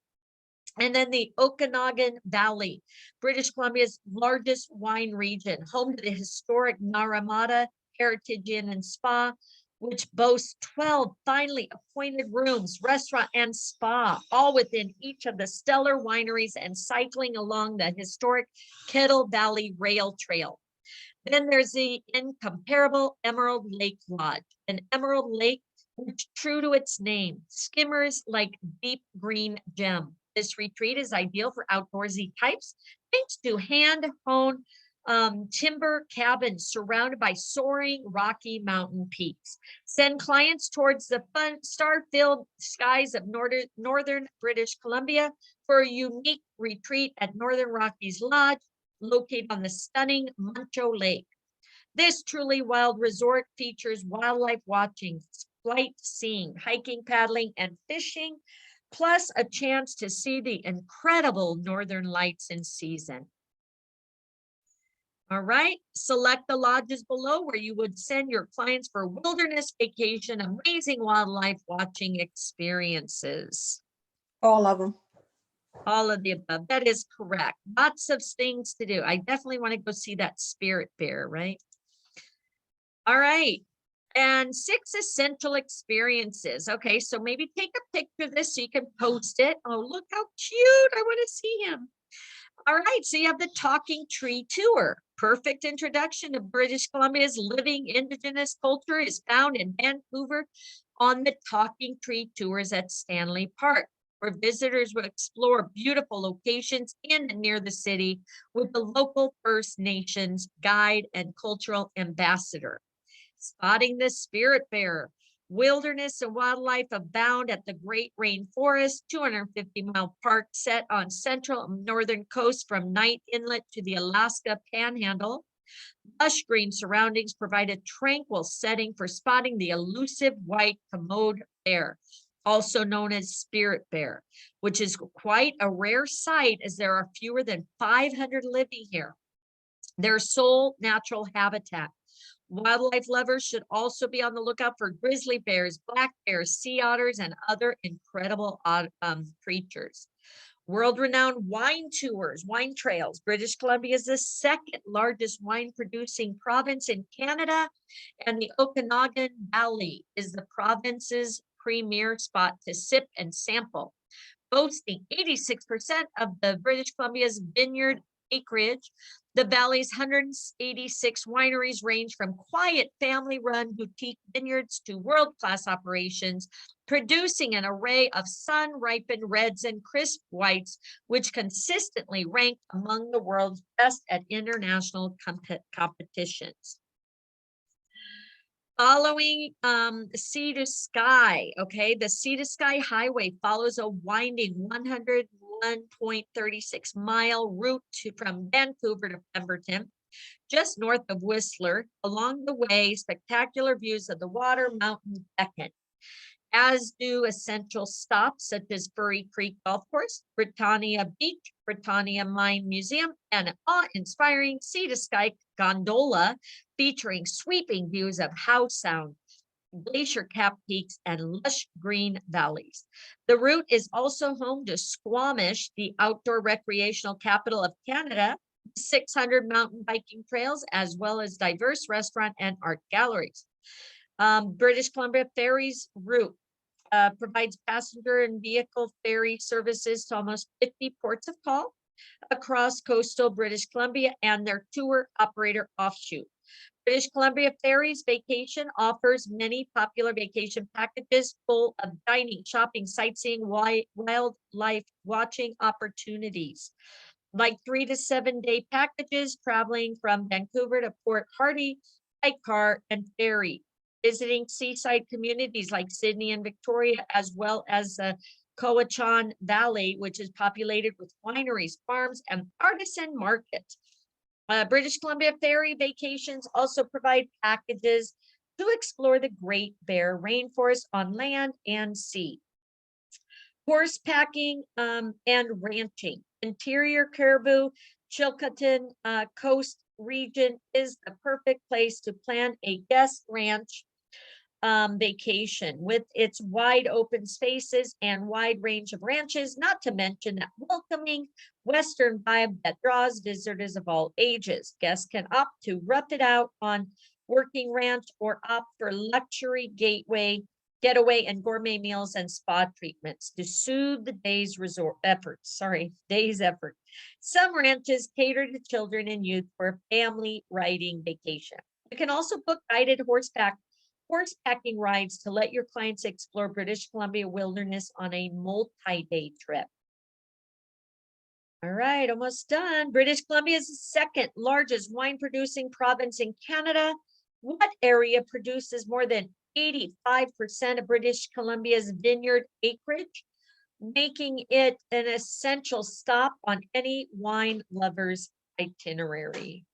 And then the Okanagan Valley, British Columbia's largest wine region, home to the historic Naramata Heritage Inn and Spa, which boasts 12 finely appointed rooms, restaurant, and spa, all within each of the stellar wineries and cycling along the historic Kettle Valley Rail Trail. Then there's the incomparable Emerald Lake Lodge, an emerald lake which, true to its name, skimmers like deep green gem. This retreat is ideal for outdoorsy types, thanks to hand-honed timber cabins surrounded by soaring Rocky Mountain peaks. Send clients towards the fun star-filled skies of northern British Columbia for a unique retreat at Northern Rockies Lodge, located on the stunning Muncho Lake. This truly wild resort features wildlife watching, flight seeing, hiking, paddling, and fishing, plus a chance to see the incredible northern lights in season. All right, select the lodges below where you would send your clients for wilderness vacation, amazing wildlife watching experiences. All of them. All of the above. That is correct. Lots of things to do. I definitely want to go see that spirit bear, right? All right. And 6 essential experiences. Okay, so maybe take a picture of this so you can post it. Oh, look how cute. I want to see him. All right, so you have the Talking Tree Tour. Perfect introduction to British Columbia's living Indigenous culture is found in Vancouver on the Talking Tree Tours at Stanley Park, where visitors will explore beautiful locations in and near the city with the local First Nations guide and cultural ambassador. Spotting the spirit bear. Wilderness and wildlife abound at the Great Rainforest 250-mile park set on central and northern coast from Night Inlet to the Alaska Panhandle. Lush green surroundings provide a tranquil setting for spotting the elusive white commode bear, also known as spirit bear, which is quite a rare sight as there are fewer than 500 living here. Their sole natural habitat. Wildlife lovers should also be on the lookout for grizzly bears, black bears, sea otters, and other incredible creatures. World-renowned wine tours, wine trails. British Columbia is the second largest wine-producing province in Canada, and the Okanagan Valley is the province's premier spot to sip and sample. Boasting 86% of the British Columbia's vineyard acreage, the valley's 186 wineries range from quiet family-run boutique vineyards to world-class operations, producing an array of sun-ripened reds and crisp whites, which consistently rank among the world's best at international competitions. Following Sea to Sky, okay, the Sea to Sky Highway follows a winding 101.36 mile route from Vancouver to Pemberton, just north of Whistler. Along the way, spectacular views of the water mountain beckon, as do essential stops such as Furry Creek Golf Course, Britannia Beach, Britannia Mine Museum, and an awe-inspiring Sea to Sky gondola featuring sweeping views of Howe Sound, glacier-capped peaks, and lush green valleys. The route is also home to Squamish, the outdoor recreational capital of Canada, 600 mountain biking trails, as well as diverse restaurant and art galleries. British Columbia Ferries route. provides passenger and vehicle ferry services to almost 50 ports of call across coastal British Columbia and their tour operator offshoot. British Columbia Ferries Vacation offers many popular vacation packages full of dining, shopping, sightseeing, wildlife watching opportunities. Like 3 to 7 day packages traveling from Vancouver to Port Hardy by car and ferry, visiting seaside communities like Sydney and Victoria, as well as the Cowichan Valley, which is populated with wineries, farms, and artisan markets. British Columbia Ferry Vacations also provide packages to explore the Great Bear Rainforest on land and sea. Horse packing and ranching. Interior Caribou, Chilcotin Coast region is the perfect place to plan a guest ranch vacation with its wide open spaces and wide range of ranches, not to mention that welcoming Western vibe that draws visitors of all ages. Guests can opt to rough it out on working ranch or opt for luxury getaway and gourmet meals and spa treatments to soothe the day's effort. Some ranches cater to children and youth for a family riding vacation. You can also book guided horsepacking rides to let your clients explore British Columbia wilderness on a multi-day trip. All right, almost done. British Columbia is the second largest wine producing province in Canada. What area produces more than 85% of British Columbia's vineyard acreage, making it an essential stop on any wine lover's itinerary?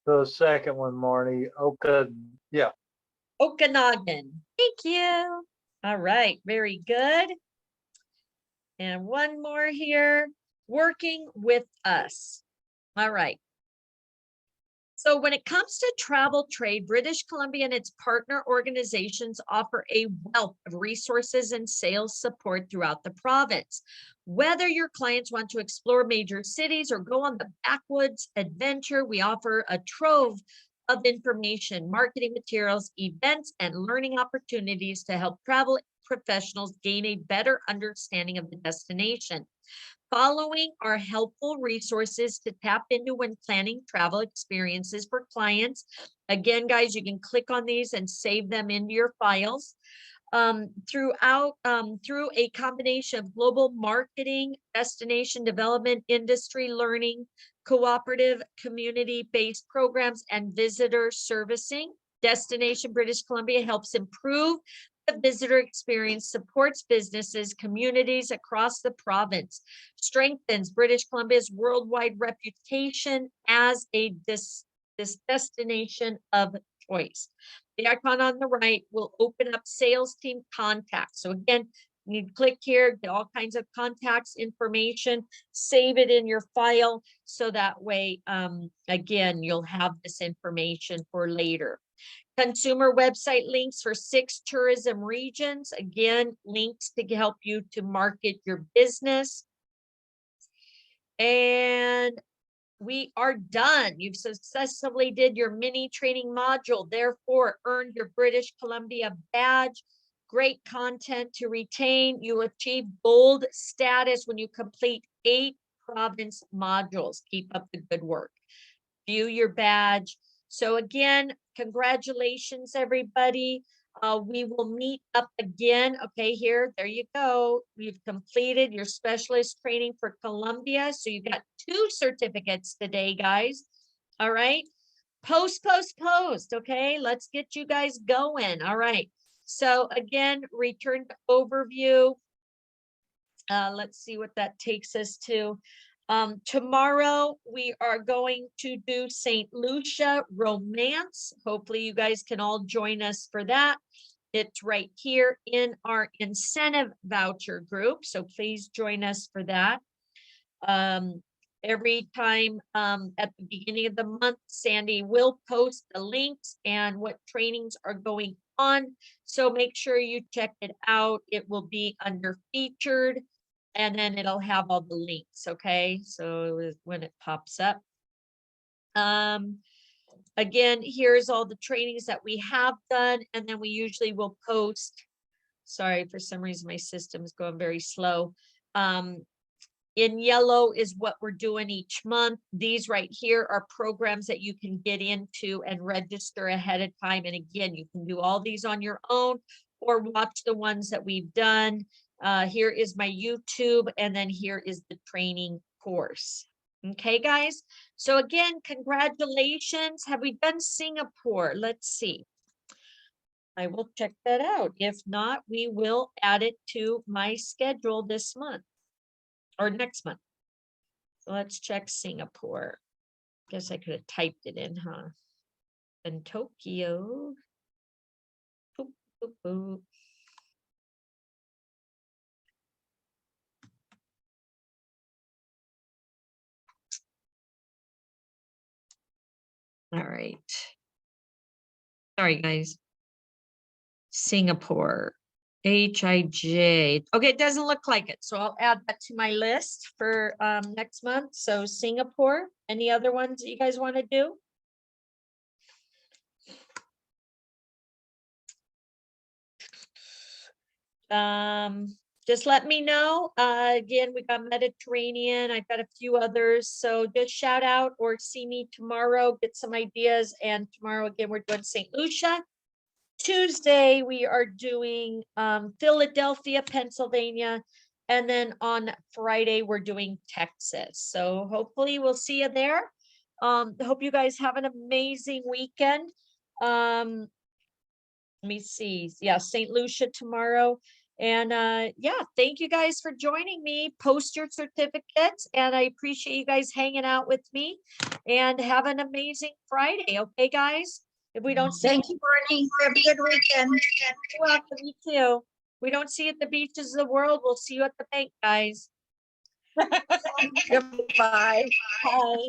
The second one, Marty. Okanagan. Thank you. All right, very good. And one more here, working with us. All right. So when it comes to travel trade, British Columbia and its partner organizations offer a wealth of resources and sales support throughout the province. Whether your clients want to explore major cities or go on the backwoods adventure, we offer a trove of information, marketing materials, events, and learning opportunities to help travel professionals gain a better understanding of the destination. Following are helpful resources to tap into when planning travel experiences for clients. Again, guys, you can click on these and save them into your files. Through a combination of global marketing, destination development, industry learning, cooperative community-based programs, and visitor servicing, Destination British Columbia helps improve the visitor experience, supports businesses, communities across the province, strengthens British Columbia's worldwide reputation as a destination of choice. The icon on the right will open up sales team contacts. So again, you click here, get all kinds of contacts information, save it in your file. So that way, again, you'll have this information for later. Consumer website links for 6 tourism regions. Again, links to help you to market your business. And we are done. You've successfully did your mini training module, therefore earned your British Columbia badge. Great content to retain. You achieve gold status when you complete 8 province modules. Keep up the good work. View your badge. So again, congratulations, everybody. We will meet up again. Okay, here, there you go. We've completed your specialist training for Columbia. So you got 2 certificates today, guys. All right. Post. Okay, let's get you guys going. All right. So again, return to overview. Let's see what that takes us to. Tomorrow we are going to do St. Lucia Romance. Hopefully you guys can all join us for that. It's right here in our incentive voucher group. So please join us for that. Every time at the beginning of the month, Sandy will post the links and what trainings are going on. So make sure you check it out. It will be under featured. And then it'll have all the links, okay? So when it pops up. Again, here's all the trainings that we have done, and then we usually will post Sorry, for some reason my system's going very slow. In yellow is what we're doing each month. These right here are programs that you can get into and register ahead of time. And again, you can do all these on your own or watch the ones that we've done. Here is my YouTube, and then here is the training course. Okay, guys. So again, congratulations. Have we done Singapore? Let's see. I will check that out. If not, we will add it to my schedule this month or next month. So let's check Singapore. Guess I could have typed it in, huh? And Tokyo. Boop, boop, boop. All right. Sorry, guys. Singapore. HIJ. Okay, it doesn't look like it. So I'll add that to my list for next month. So Singapore. Any other ones that you guys want to do? Just let me know. Again, we got Mediterranean. I've got a few others. So just shout out or see me tomorrow, get some ideas. And tomorrow again, we're doing St. Lucia. Tuesday, we are doing Philadelphia, Pennsylvania. And then on Friday, we're doing Texas. So hopefully we'll see you there. Hope you guys have an amazing weekend. Let me see. Yeah, St. Lucia tomorrow. And yeah, thank you guys for joining me. Post your certificates, and I appreciate you guys hanging out with me. And have an amazing Friday, okay, guys? If we don't see Thank you, Bernie. Have a good weekend. you're welcome, you too. We don't see you at the beaches of the world. We'll see you at the bank, guys. Goodbye. Bye.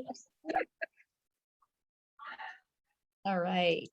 All right.